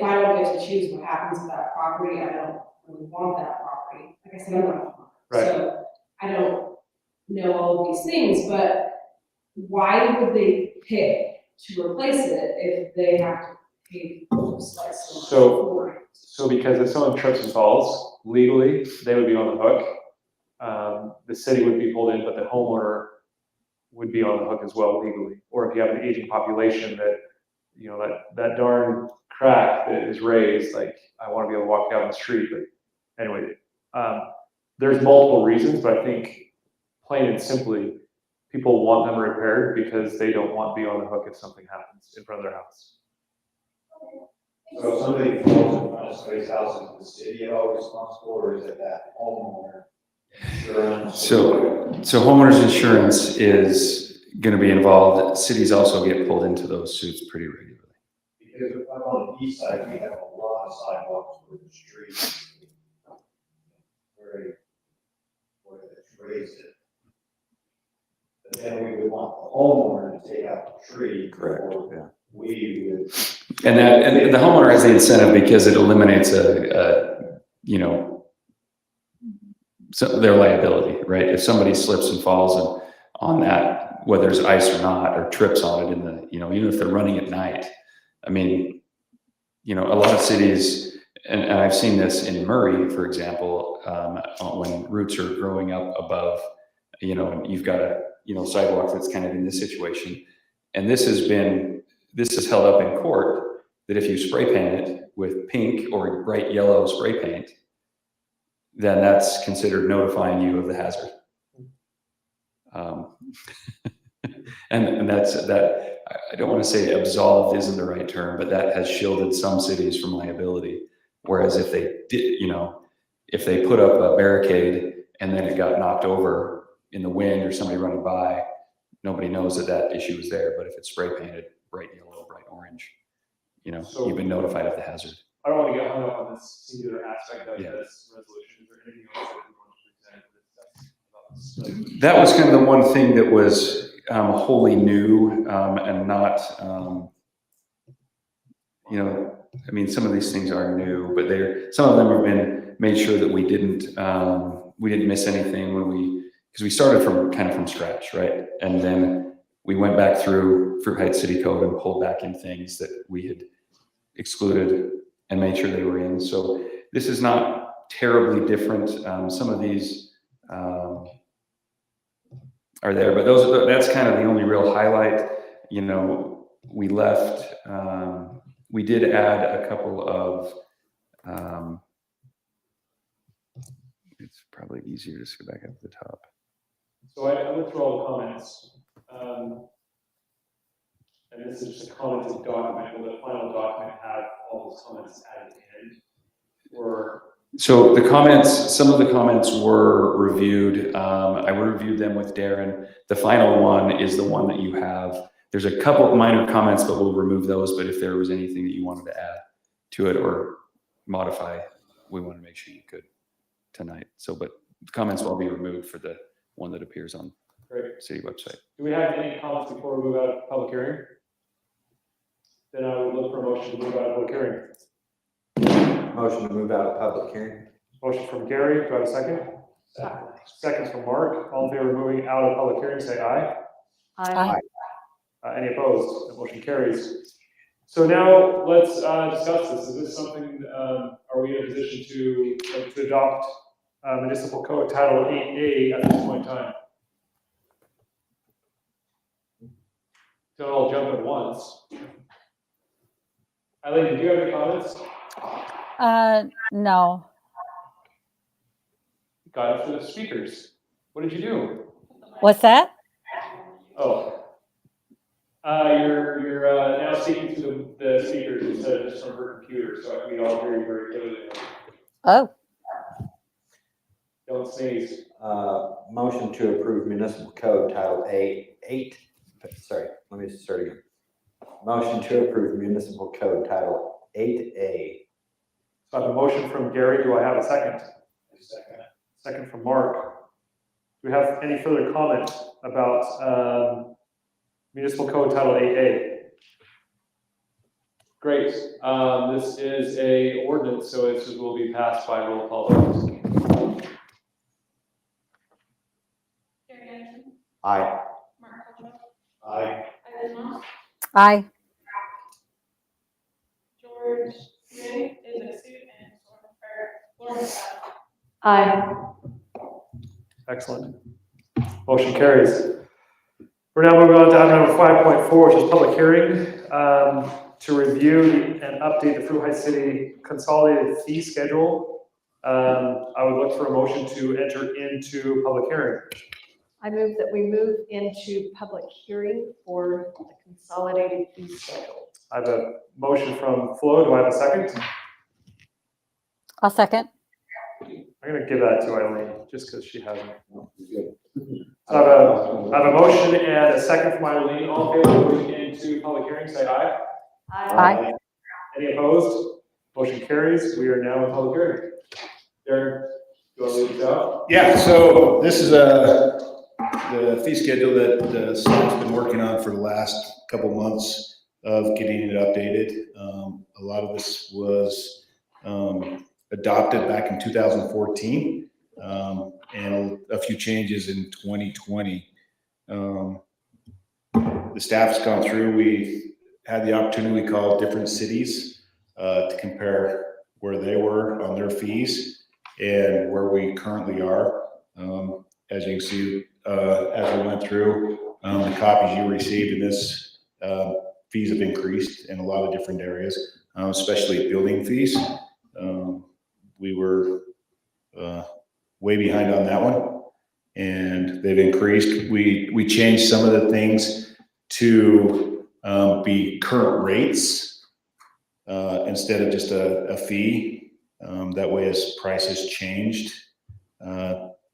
I don't get to choose what happens with that property, I don't really want that property. Like I said, I'm not a homeowner. Right. So I don't know all of these things, but why would they pick to replace it if they have to pay just like so much for it? So because if someone trips and falls legally, they would be on the hook. The city would be pulled in, but the homeowner would be on the hook as well legally. Or if you have an aging population that, that darn crack that is raised, like I want to be able to walk down the street. But anyway, there's multiple reasons, but I think plain and simply, people want them repaired because they don't want to be on the hook if something happens in front of their house. So if somebody falls in front of somebody's house, is the city always responsible, or is it that homeowner insurance? So homeowners insurance is going to be involved. Cities also get pulled into those suits pretty regularly. Because up on the east side, we have a lot of sidewalks with the streets. Where it's raised it. But then we would want the homeowner to take out the tree. Correct, before yeah. we And the homeowner has the incentive because it eliminates their liability, right? If somebody slips and falls on that, whether there's ice or not, or trips on it even if they're running at night. I mean, a lot of cities, and I've seen this in Murray, for example, when roots are growing up above, and you've got a, sidewalk that's kind of in this situation. And this is held up in court, that if you spray paint it with pink or bright yellow spray paint, then that's considered notifying you of the hazard. And that, I don't want to say absolved isn't the right term, but that has shielded some cities from liability. Whereas if they did, if they put up a barricade and then it got knocked over in the wind or somebody running by, nobody knows that issue is there. But if it's spray painted bright yellow, bright orange, you've been notified of the hazard. I don't want to get hung up on this singular aspect of Yeah. this resolution. Is there anything else that you want to present about this? That was kind of the one thing that was wholly new and not, some of these things are new, but some of them have been made sure that we didn't miss anything because we started from scratch, right? And then we went back through Fruit Heights City Code and pulled back in things that we had excluded and made sure they were in. So this is not terribly different. Some of these are there, but that's kind of the only real highlight. We left, we did add a couple of, it's probably easier to go back up to the top. So I went through all the comments. And this is just a commented document. Will the final document have all those comments added in? Or so some of the comments were reviewed. I reviewed them with Darren. The final one is the one that you have. There's a couple of minor comments, but we'll remove those. But if there was anything that you wanted to add to it or modify, we want to make sure you could tonight. But the comments will be removed for the one that appears on the city website. do we have any comments before we move out of public hearing? Then I would look for a motion to move out of public hearing. Motion to move out of public hearing. Motion from Gary. Do I have a second? Second from Mark. All in favor of moving out of public hearing, say aye. Aye. Any opposed? The motion carries. So now let's discuss this. Is this something, are we in a position to adopt municipal code title 8A at this point in time? Don't all jump at once. Eileen, do you have any comments? No. Got it for the speakers. What did you do? What's that? Oh. You're now speaking to the speakers instead of just from her computer, so we all hear you very clearly. Oh. Don't sneeze. Motion to approve municipal code title 8. Sorry, let me start again. Motion to approve municipal code title 8A. So I have a motion from Gary. Do I have a second? Second from Mark. Do we have any further comment about municipal code title 8A? Great. This is a ordinance, so it will be passed by roll call vote. Aye. Aye. Aye. George Ray is a suit and Lawrence. Aye. Excellent. Motion carries. We're now moving on to item number 5.4, which is public hearing to review and update the Fruit Heights City consolidated fee schedule. I would look for a motion to enter into public hearing. I move that we move into public hearing for the consolidated fee schedule. I have a motion from Flo. Do I have a second? I'll second. I'm going to give that to Eileen just because she hasn't. I have a motion and a second from Eileen. All in favor of moving into public hearing, say aye. Aye. Any opposed? Motion carries. We are now in public hearing. Darren, do you want to lead us out? Yeah, so this is the fee schedule that the staff's been working on for the last couple months. of getting it updated. A lot of this was adopted back in 2014, and a few changes in 2020. The staff's gone through. We had the opportunity to call different cities to compare where they were on their fees and where we currently are. As you can see, as we went through, the copies you received in this, fees have increased in a lot of different areas, especially building fees. We were way behind on that one, and they've increased. We changed some of the things to be current rates instead of just a fee. That way, as prices changed,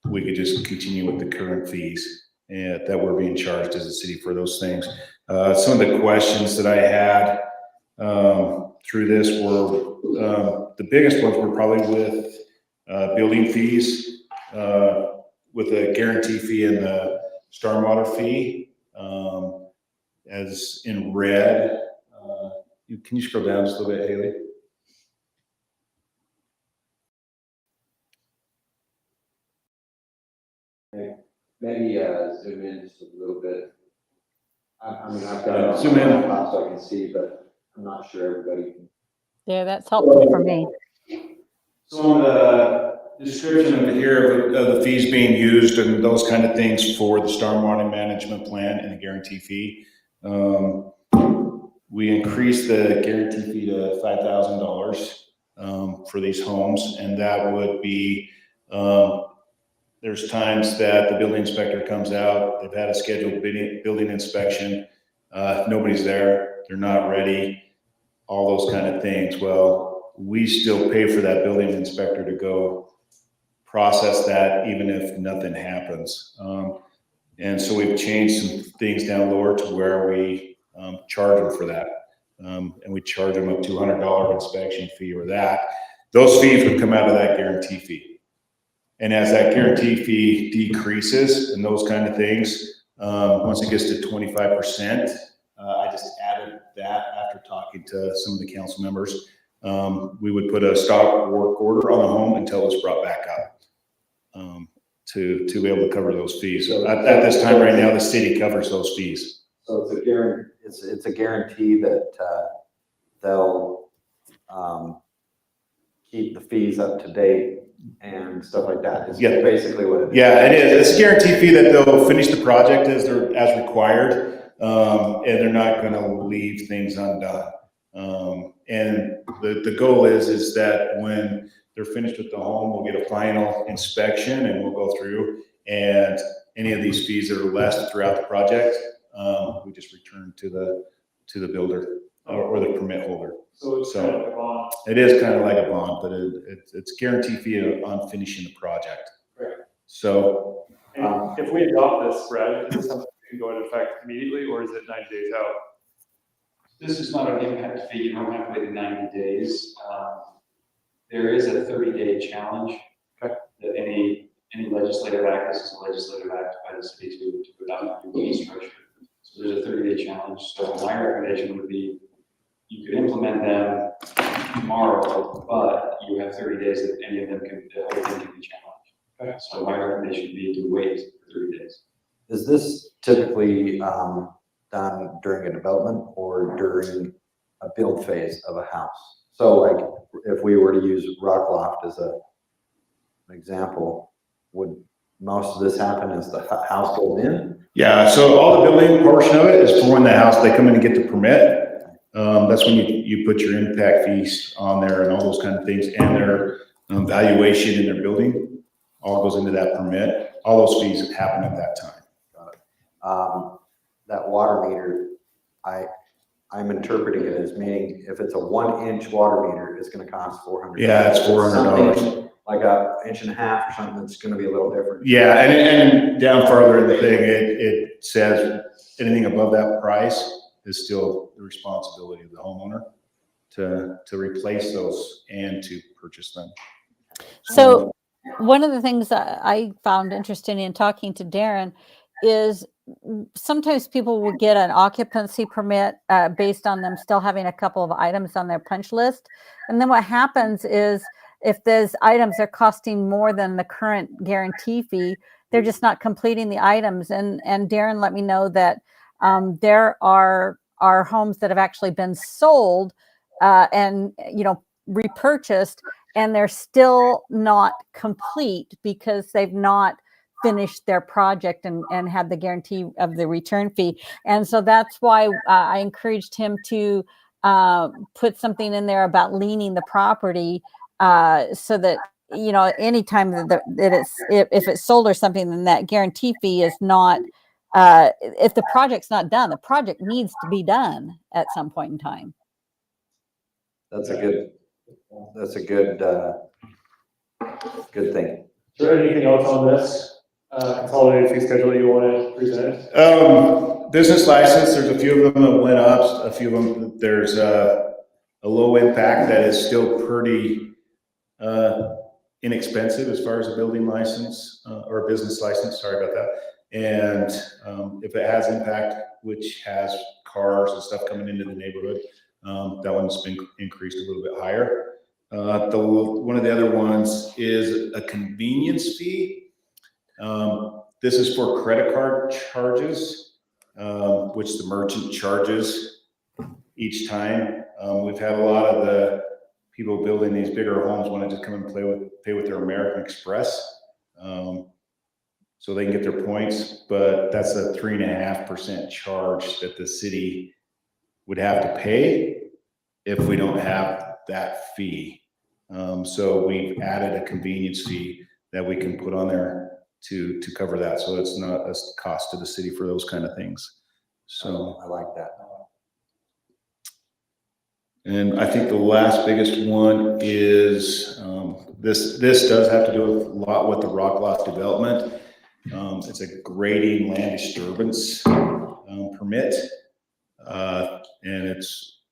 we could just continue with the current fees that we're being charged as a city for those things. Some of the questions that I had through this were, the biggest ones were probably with building fees, with a guarantee fee and the stormwater fee. As in red, can you scroll down just a little bit, Haley? Maybe zoom in just a little bit. I mean, I've got it on Zoom in. my laptop so I can see, but I'm not sure everybody can. Yeah, that's helpful for me. So on the description of here of the fees being used and those kind of things for the stormwater management plan and the guarantee fee, we increased the guarantee fee to $5,000 for these homes, and that would be, there's times that the building inspector comes out, they've had a scheduled building inspection, nobody's there, they're not ready, all those kind of things. Well, we still pay for that building inspector to go process that even if nothing happens. And so we've changed some things down lower to where we charge them for that. And we charge them a $200 inspection fee or that. Those fees would come out of that guarantee fee. And as that guarantee fee decreases and those kind of things, once it gets to 25%, I just added that after talking to some of the council members. We would put a stop work order on the home until it was brought back up to be able to cover those fees. So at this time right now, the city covers those fees. So it's a guarantee that they'll keep the fees up to date and stuff like that. Is basically what it is. Yeah, it is. It's a guarantee fee that they'll finish the project as required, and they're not going to leave things undone. And the goal is that when they're finished with the home, we'll get a final inspection and we'll go through, and any of these fees that are left throughout the project, we just return to the builder or the permit holder. So it's kind of like a bond. It is kind of like a bond, but it's guarantee fee on finishing the project. Right. So And if we adopt this, Brad, is this something that can go into effect immediately, or is it 90 days out? This is not an impact fee, you don't have to wait 90 days. There is a 30-day challenge that any legislative act, this is a legislative act by the city to adopt a new fee structure. So there's a 30-day challenge. So my recommendation would be you could implement them tomorrow, but you have 30 days that any of them can, the whole thing can be challenged. So my recommendation would be to wait for 30 days. Is this typically done during a development or during a build phase of a house? So like if we were to use Rock Loft as an example, would most of this happen as the house goes in? yeah, so all the building portion of it is for when the house, they come in and get the permit. That's when you put your impact fees on there and all those kind of things, and their valuation in their building all goes into that permit. All those fees happen at that time. Got it. That water meter, I'm interpreting it as meaning if it's a 1-inch water meter, it's going to cost $400. Yeah, it's $400. Something like a inch and a half or something, that's going to be a little different. Yeah, and down farther in the thing, it says anything above that price is still the responsibility of the homeowner to replace those and to purchase them. So one of the things that I found interesting in talking to Darren is sometimes people will get an occupancy permit based on them still having a couple of items on their punch list. And then what happens is if those items are costing more than the current guarantee fee, they're just not completing the items. And Darren let me know that there are homes that have actually been sold and, repurchased, and they're still not complete because they've not finished their project and had the guarantee of the return fee. And so that's why I encouraged him to put something in there about leaning the property so that, anytime that if it's sold or something, then that guarantee fee is not, if the project's not done, the project needs to be done at some point in time. That's a good thing. Is there anything else on this consolidated fee schedule that you want to present? Business license, there's a few of them that went up, a few of them, there's a low impact that is still pretty inexpensive as far as a building license or a business license, sorry about that. And if it has impact, which has cars and stuff coming into the neighborhood, that one's been increased a little bit higher. One of the other ones is a convenience fee. This is for credit card charges, which the merchant charges each time. We've had a lot of the people building these bigger homes wanted to come and pay with their American Express, so they can get their points. But that's a 3.5% charge that the city would have to pay if we don't have that fee. So we've added a convenience fee that we can put on there to cover that. So it's not a cost to the city for those kind of things. So I like that. And I think the last biggest one is, this does have to do a lot with the Rock Loft development. It's a grading land disturbance permit, and it's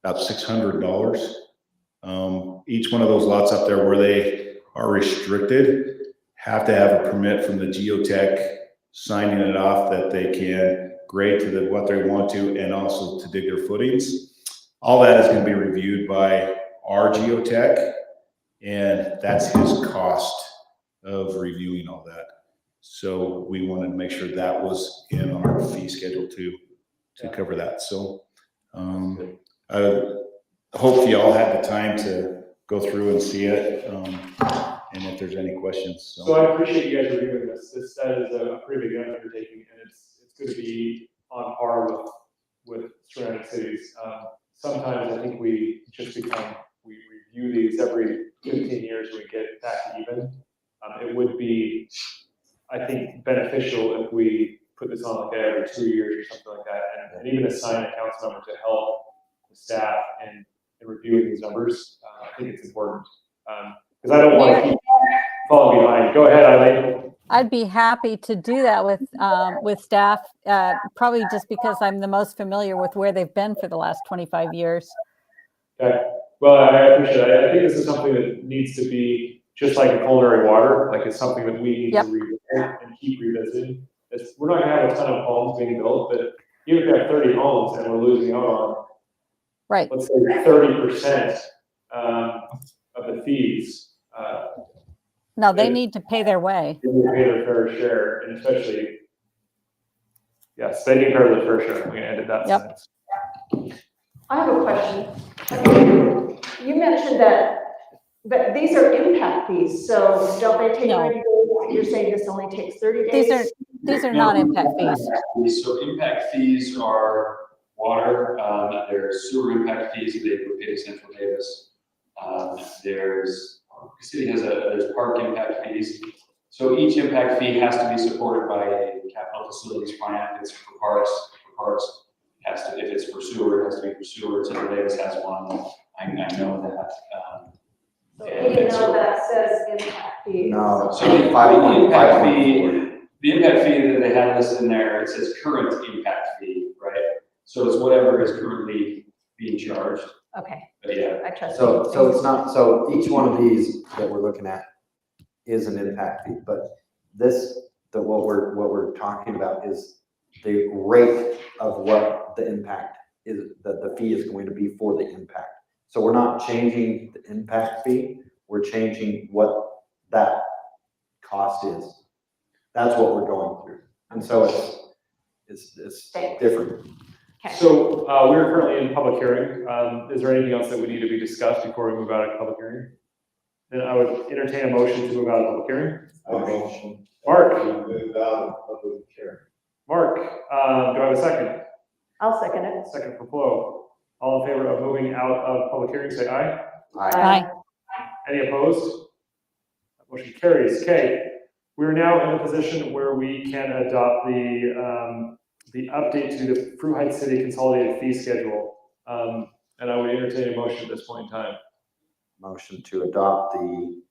about $600. Each one of those lots up there where they are restricted have to have a permit from the geotech signing it off that they can grade to what they want to, and also to dig their footings. All that is going to be reviewed by our geotech, and that's his cost of reviewing all that. So we wanted to make sure that was in our fee schedule to cover that. So I hope you all had the time to go through and see it, and if there's any questions. So I appreciate you guys reviewing this. That is a pretty big undertaking, and it's going to be on par with surrounding cities. Sometimes I think we review these every 15 years and we get back to even. It would be, I think, beneficial if we put this on like every 2 years or something like that, and even assign a council member to help the staff in reviewing these numbers. I think it's important because I don't want to keep falling behind. Go ahead, Eileen. I'd be happy to do that with staff, probably just because I'm the most familiar with where they've been for the last 25 years. Okay. Well, I appreciate it. I think this is something that needs to be just like a culinary water. Like it's something that we need to revisit and keep revisiting. We're not going to have a ton of homes being built, but even if we have 30 homes and we're losing out on, right, let's say 30% of the fees. No, they need to pay their way. They need to pay their fair share, and especially, yes, they need to pay their fair share. We're going to end it that sentence. I have a question. You mentioned that these are impact fees, so don't they take 30 days? You're saying this only takes 30 days? These are not impact fees. So impact fees are water, there's sewer impact fees that they would pay to Central Davis. The city has there's park impact fees. So each impact fee has to be supported by a capital facilities plan. If it's for parks, it has to, if it's for sewer, it has to be for sewer. Central Davis has one. I know that. So even though that says impact fee. No, So the impact fee that they have listed in there, it says current impact fee, right? So it's whatever is currently being charged. Okay. But yeah. I trust So you. it's not, so each one of these that we're looking at is an impact fee, but this that what we're talking about is the rate of what the impact is, that the fee is going to be for the impact. So we're not changing the impact fee, we're changing what that cost is. That's what we're going through. And so it's different. Okay. So, we're currently in public hearing. Is there anything else that would need to be discussed before we move out of public hearing? Then I would entertain a motion to move out of public hearing. Motion. Mark. Move out of public hearing. Mark, do I have a second? I'll second it. Second for Flo. All in favor of moving out of public hearing, say aye. Aye. Any opposed? Motion carries. Okay, we're now in a position where we can adopt the update to the Fruit Heights City Consolidated Fee Schedule. And I would entertain a motion at this point in time. Motion to adopt the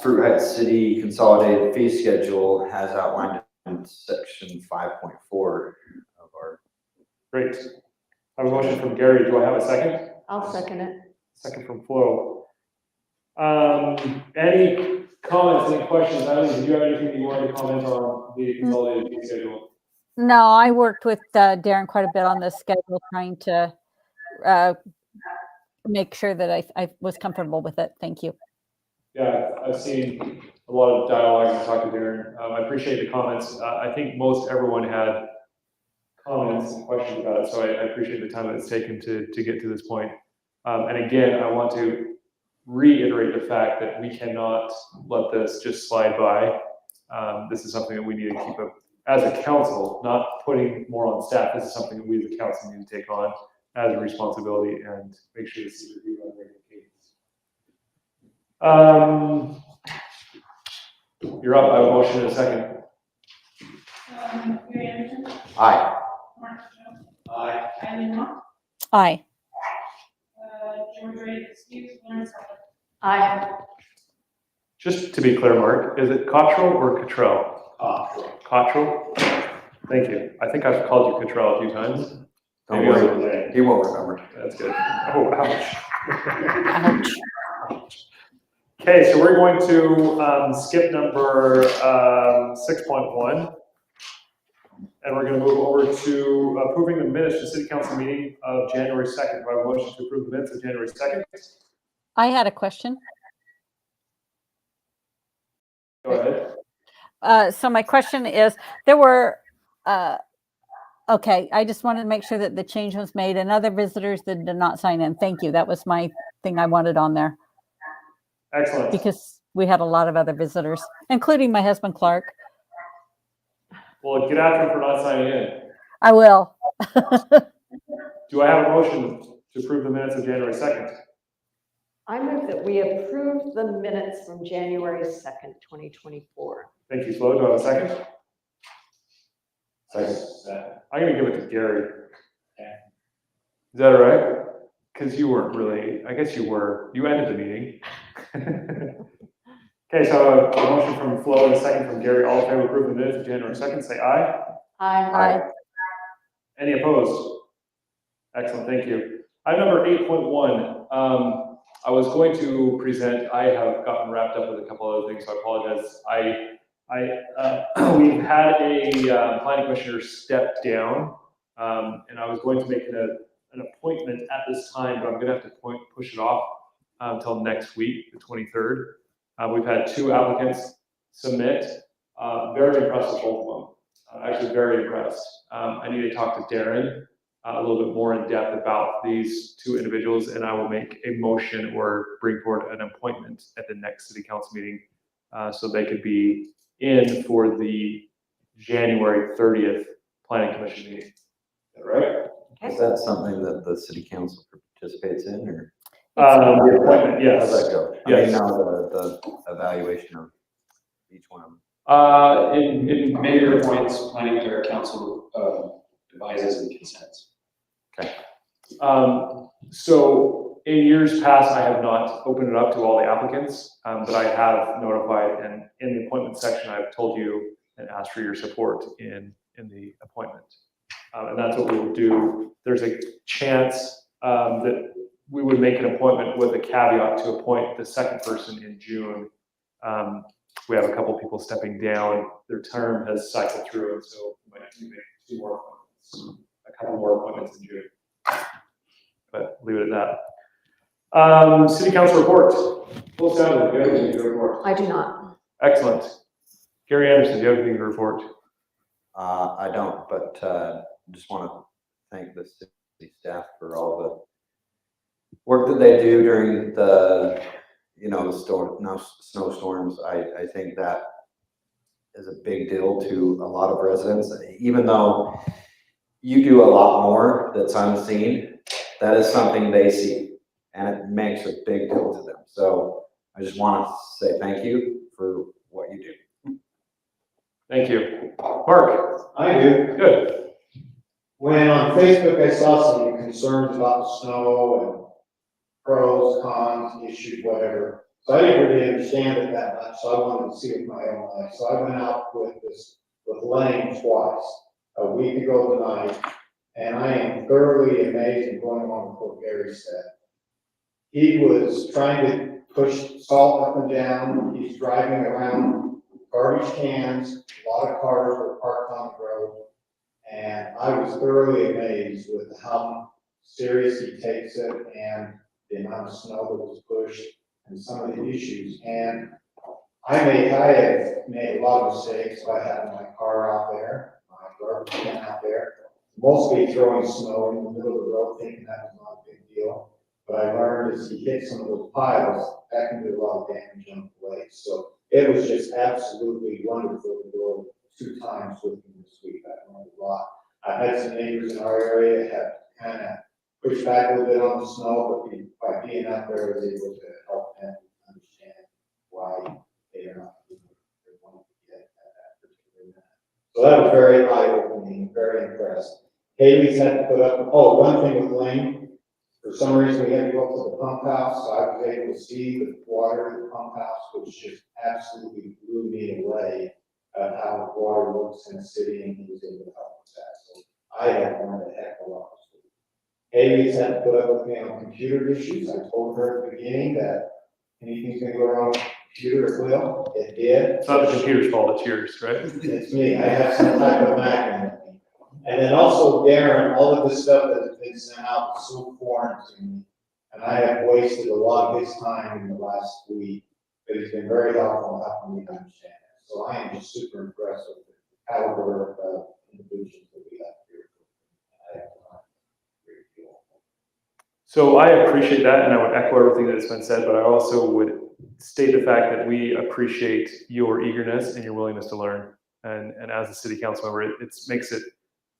Fruit Heights City Consolidated Fee Schedule as outlined in section 5.4 of our. Great. I have a motion from Gary. Do I have a second? I'll second it. Second from Flo. Any comments, any questions? Eileen, did you have anything that you wanted to comment on the consolidated fee schedule? No, I worked with Darren quite a bit on this schedule, trying to make sure that I was comfortable with it. Thank you. Yeah, I've seen a lot of dialogue and talked to Darren. I appreciate the comments. I think most everyone had comments and questions about it, so I appreciate the time that it's taken to get to this point. And again, I want to reiterate the fact that we cannot let this just slide by. This is something that we need to keep up as a council, not putting more on staff. This is something that we as a council need to take on as a responsibility and make sure this is reviewed on a regular cadence. You're up. I have a motion in a second. Mary Anderson, Aye. Mark Jones, Aye. Eileen Mock, Aye. George Ray, excuse, Lawrence Shepherd. Aye. Just to be clear, Mark, is it Cottrell or Cottrell? Cottrell? Thank you. I think I've called you Cottrell a few times. Don't Maybe worry, it was today. he won't remember. That's good. Oh, ouch. Ouch. Okay, so we're going to skip number 6.1. And we're going to move over to approving the minutes to City Council meeting of January 2nd. Do I have a motion to approve the minutes of January 2nd? I had a question. Go ahead. So my question is, there were, okay, I just wanted to make sure that the change was made and other visitors that did not sign in. Thank you. That was my thing I wanted on there. Excellent. Because we had a lot of other visitors, including my husband, Clark. Well, get after him for not signing in. I will. Do I have a motion to approve the minutes of January 2nd? I move that we approve the minutes from January 2nd, 2024. Thank you, Flo. Do I have a second? Second. I'm going to give it to Gary. Is that all right? Because you weren't really, I guess you were. You ended the meeting. Okay, so a motion from Flo and a second from Gary. All in favor of approving the minutes of January 2nd, say aye. Aye. Any opposed? Excellent, thank you. Item number 8.1. I was going to present, I have gotten wrapped up with a couple other things, so I apologize. We've had a planning commissioner step down, and I was going to make an appointment at this time, but I'm going to have to push it off until next week, the 23rd. We've had 2 applicants submit. Very impressed with both of them. Actually, very impressed. I need to talk to Darren a little bit more in depth about these 2 individuals, and I will make a motion or bring forward an appointment at the next city council meeting so they could be in for the January 30th planning commission meeting. Is that right? Is that something that the city council participates in, or? The appointment, yes. How's that go? Yes. I mean, now the evaluation of each one of them. In Mayor appoints, planning or council devises and consents. Okay. So in years past, I have not opened it up to all the applicants, but I have notified, and in the appointment section, I've told you and asked for your support in the appointment. And that's what we will do. There's a chance that we would make an appointment with a caveat to appoint the second person in June we have a couple people stepping down. Their term has cycled through, and so we might have to make 2 more appointments, a couple more appointments in June. But leave it at that. City council report. Full sound, do you have anything to report? I do not. Excellent. Gary Anderson, do you have anything to report? I don't, but just want to thank the city staff for all the work that they do during the, the snowstorms. I think that is a big deal to a lot of residents, even though you do a lot more that's unseen. That is something they see, and it makes a big deal to them. So I just want to say thank you for what you do. Thank you. Mark? I do. Good. When on Facebook, I saw some concerns about the snow and pros, cons, issues, whatever. So I didn't really understand it that much, so I wanted to see it with my own eyes. So I went out with Lane twice, a week ago tonight, and I am thoroughly amazed and going along with what Gary said. He was trying to push salt up and down. He's driving around garbage cans, a lot of cars were parked on the road, and I was thoroughly amazed with how serious he takes it and the amount of snow that was pushed and some of the issues. And I have made a lot of mistakes by having my car out there, my garbage can out there, mostly throwing snow in the middle of the road, thinking that was not a big deal. But I learned as he hit some of those piles, that can do a lot of damage on the way. So it was just absolutely wonderful to go 2 times with him this week. I learned a lot. I've had some neighbors in our area have kind of pushed back a little bit on the snow, but by being out there, I was able to help them understand why they are not doing what they want to get at that particular minute. So that was very eye-opening, very impressed. Haley's had to put up, one thing with Lane, for some reason we had to go up to the pump house, so I was able to see the water in the pump house, which just absolutely blew me away at how the water looks in the city, and he was able to help with that. So I have learned a heck of a lot. Haley's had to put up with me on computer issues. I told her at the beginning that anything's gonna go wrong with the computer, it will. It did. It's not the computer's fault, it's yours, right? It's me. I have some type of Mac in it. And then also Darren, all of this stuff that has been sent out is so foreign to me. And I have wasted a lot of his time in the last week, but he's been very helpful in helping me understand it. So I am just super impressed with the caliber of individuals that we have here. I have a great deal. So I appreciate that, and I would echo everything that has been said, but I also would state the fact that we appreciate your eagerness and your willingness to learn. And as a city council member, it makes it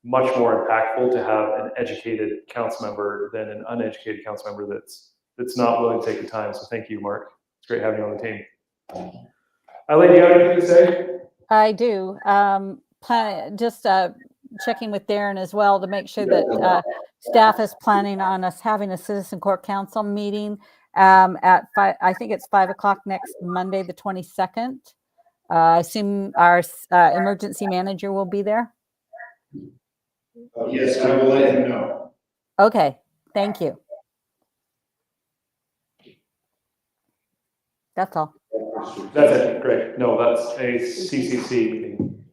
much more impactful to have an educated council member than an uneducated council member that's not willing to take the time. So thank you, Mark. It's great having you on the team. Eileen, do you have anything to say? I do. Checking with Darren as well to make sure that staff is planning on us having a citizen court council meeting at 5. I think it's 5 o'clock next Monday, the 22nd. I assume our emergency manager will be there. Yes, I will let him know. Okay, thank you. That's all. That's it, great. No, that's a CCC meeting.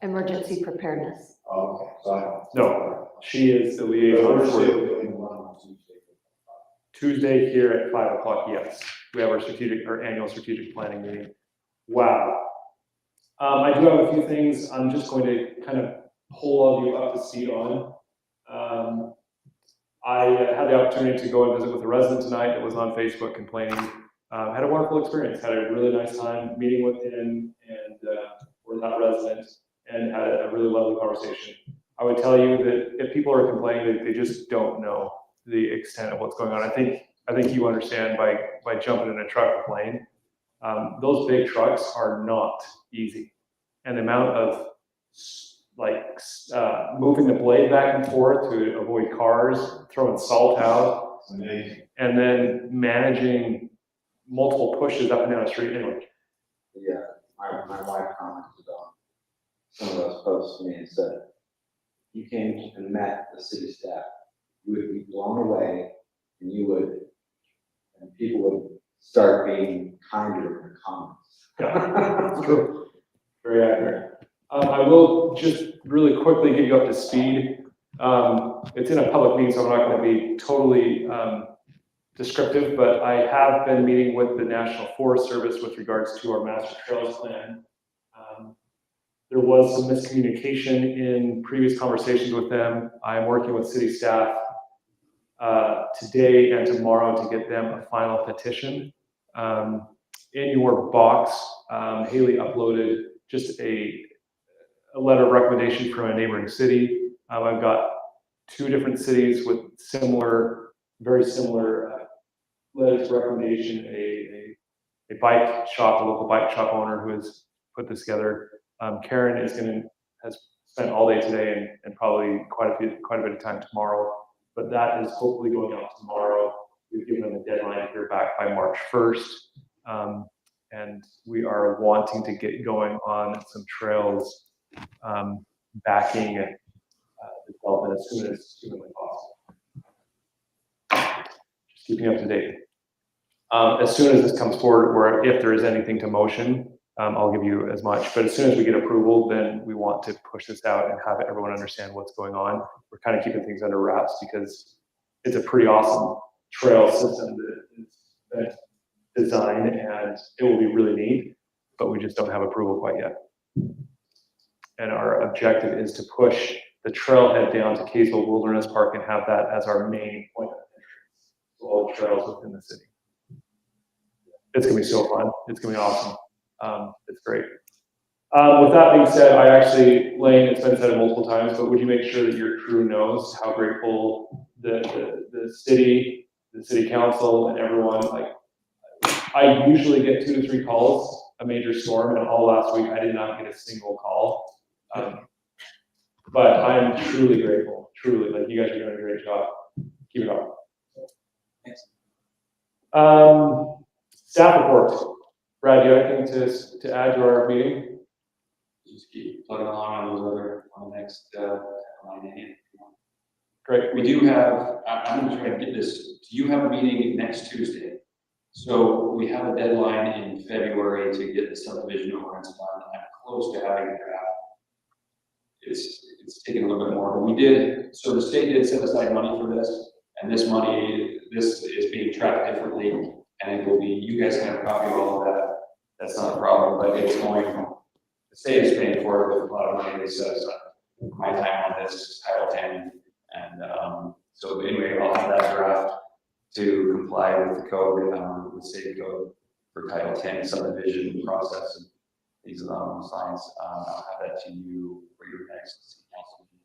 Emergency preparedness. Okay, so No, she is the liaison we're for still doing one on Tuesday. Tuesday here at 5 o'clock, yes. We have our annual strategic planning meeting. Wow. I do have a few things I'm just going to kind of pull all of you up to speed on. I had the opportunity to go and visit with a resident tonight that was on Facebook complaining. Had a wonderful experience, had a really nice time meeting with him and with that resident, and had a really lovely conversation. I would tell you that if people are complaining, they just don't know the extent of what's going on. I think you understand by jumping in a truck with Lane. Those big trucks are not easy, and the amount of moving the blade back and forth to avoid cars, throwing salt out, and then managing multiple pushes up and down the street. Anyway. Yeah, my wife commented on some of those posts to me and said, you came and met the city staff, you would be blown away, and people would start being kinder in the comments. Yeah, it's true. Very accurate. I will just really quickly get you up to speed. It's in a public meeting, so I'm not going to be totally descriptive, but I have been meeting with the National Forest Service with regards to our master trails plan. There was some miscommunication in previous conversations with them. I'm working with city staff today and tomorrow to get them a final petition. In your box, Haley uploaded just a letter of recommendation from a neighboring city. I've got 2 different cities with similar, very similar letters of recommendation, a bike shop, a local bike shop owner who has put this together. Karen has spent all day today and probably quite a bit of time tomorrow, but that is hopefully going out tomorrow. We've given them a deadline to hear back by March 1st. And we are wanting to get going on some trails, backing the development as soon as humanly possible. Just keeping up to date. As soon as this comes forward, or if there is anything to motion, I'll give you as much. But as soon as we get approval, then we want to push this out and have everyone understand what's going on. We're kind of keeping things under wraps because it's a pretty awesome trail system that is designed, and it will be really neat, but we just don't have approval quite yet. And our objective is to push the trailhead down to Kaysville Wilderness Park and have that as our main point of entrance to all the trails within the city. It's gonna be so fun. It's gonna be awesome. It's great. With that being said, Lane, it's been said multiple times, but would you make sure that your crew knows how grateful the city council and everyone, like, I usually get 2 to 3 calls, a major storm, and all last week I did not get a single call. But I'm truly grateful, truly, like, you guys are doing a great job. Keep it up. Thanks. Staff reports. Brad, do you have anything to add to our meeting? Just keep plugging along on the next line. Great. We do have, I'm gonna try to get this, do you have a meeting next Tuesday? So we have a deadline in February to get the subdivision ordinance done. I'm close to having it draft. It's taking a little bit more, but we did, so the state did set aside money for this, and this is being tracked differently, and it will be, you guys can have a copy of all of that. That's not a problem, but it's going from, the state is paying for it with a lot of money. They set aside my time on this is Title 10, and so anyway, I'll have that draft to comply with the code, the state code for Title 10 subdivision process and these signs. I'll have that to you for your next city council meeting.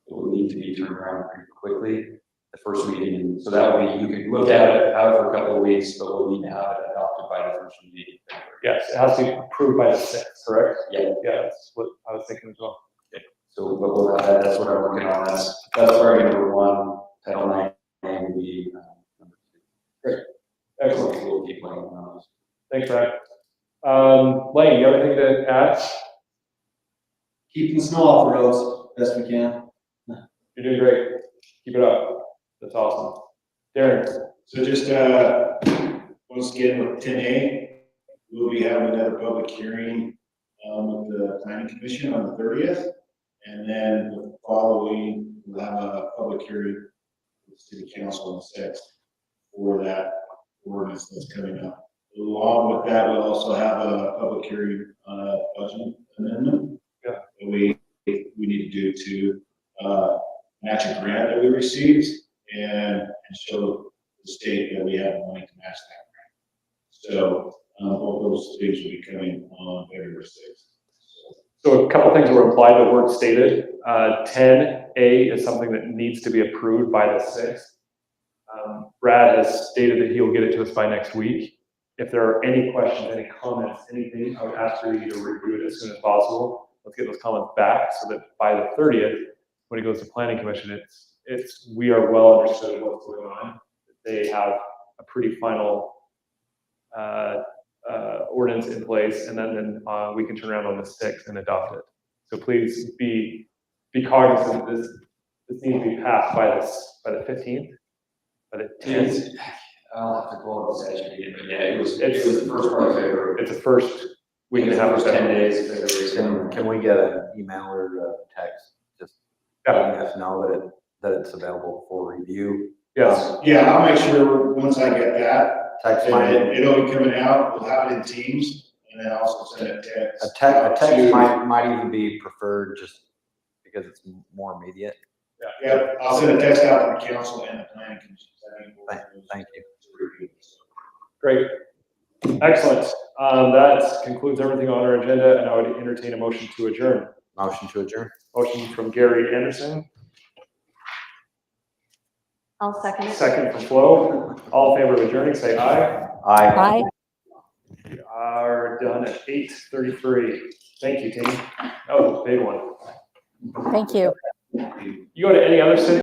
It will need to be turned around pretty quickly. The first meeting, so that will be, you can look at it, have it for a couple of weeks, but we'll need to have it adopted by the first meeting. Yes, it has to be approved by the 6th, correct? Yeah. Yeah, that's what I was thinking as well. Okay. So, but we'll have that, that's what I'm working on. That's priority number 1. Title 9 will be number 2. Great. Excellent. We'll keep playing on those. Thanks, Brad. Lane, you have anything to add? Keeping the snow off the roads best we can. You're doing great. Keep it up. That's awesome. Darren. So just, once again with 10A, we'll be having another public hearing, with the planning commission on the 30th. And then the following, we'll have a public hearing with the city council on the 6th for that ordinance that's coming up. Along with that, we'll also have a public hearing on a budget amendment. Yeah. That we need to do to match a grant that we received and show the state that we have money to match that grant. So all those things will be coming on February 6th. So a couple things were implied that weren't stated. 10A is something that needs to be approved by the 6th. Brad has stated that he'll get it to us by next week. If there are any questions, any comments, anything, I would ask for you to review it as soon as possible. Let's get those comments back so that by the 30th, when it goes to planning commission, we are well understood of what's going on. They have a pretty final ordinance in place, and then we can turn around on the 6th and adopt it. So please be cognizant that this needs to be passed by the 15th, by the 10th. I'll have to go up and say it, but yeah, it was the first part of February. It's the first week and a half of First 10 February. days of February. Can we get an email or a text, just letting us know that it's available for review? Yes, Yeah, I'll make sure, once I get that, Text and might, it'll be coming out, we'll have it in Teams, and then also send a text. a text might even be preferred just because it's more immediate. Yeah, I'll send a text out to the council and the planning commission. Thank you. great. Excellent. That concludes everything on our agenda, and I would entertain a motion to adjourn. Motion to adjourn. Motion from Gary Anderson, I'll second it. second from Flo. All in favor of adjourning, say aye. Aye. Bye. We are done at 8:33. Thank you, team. That was a big one. Thank you. You go to any other city?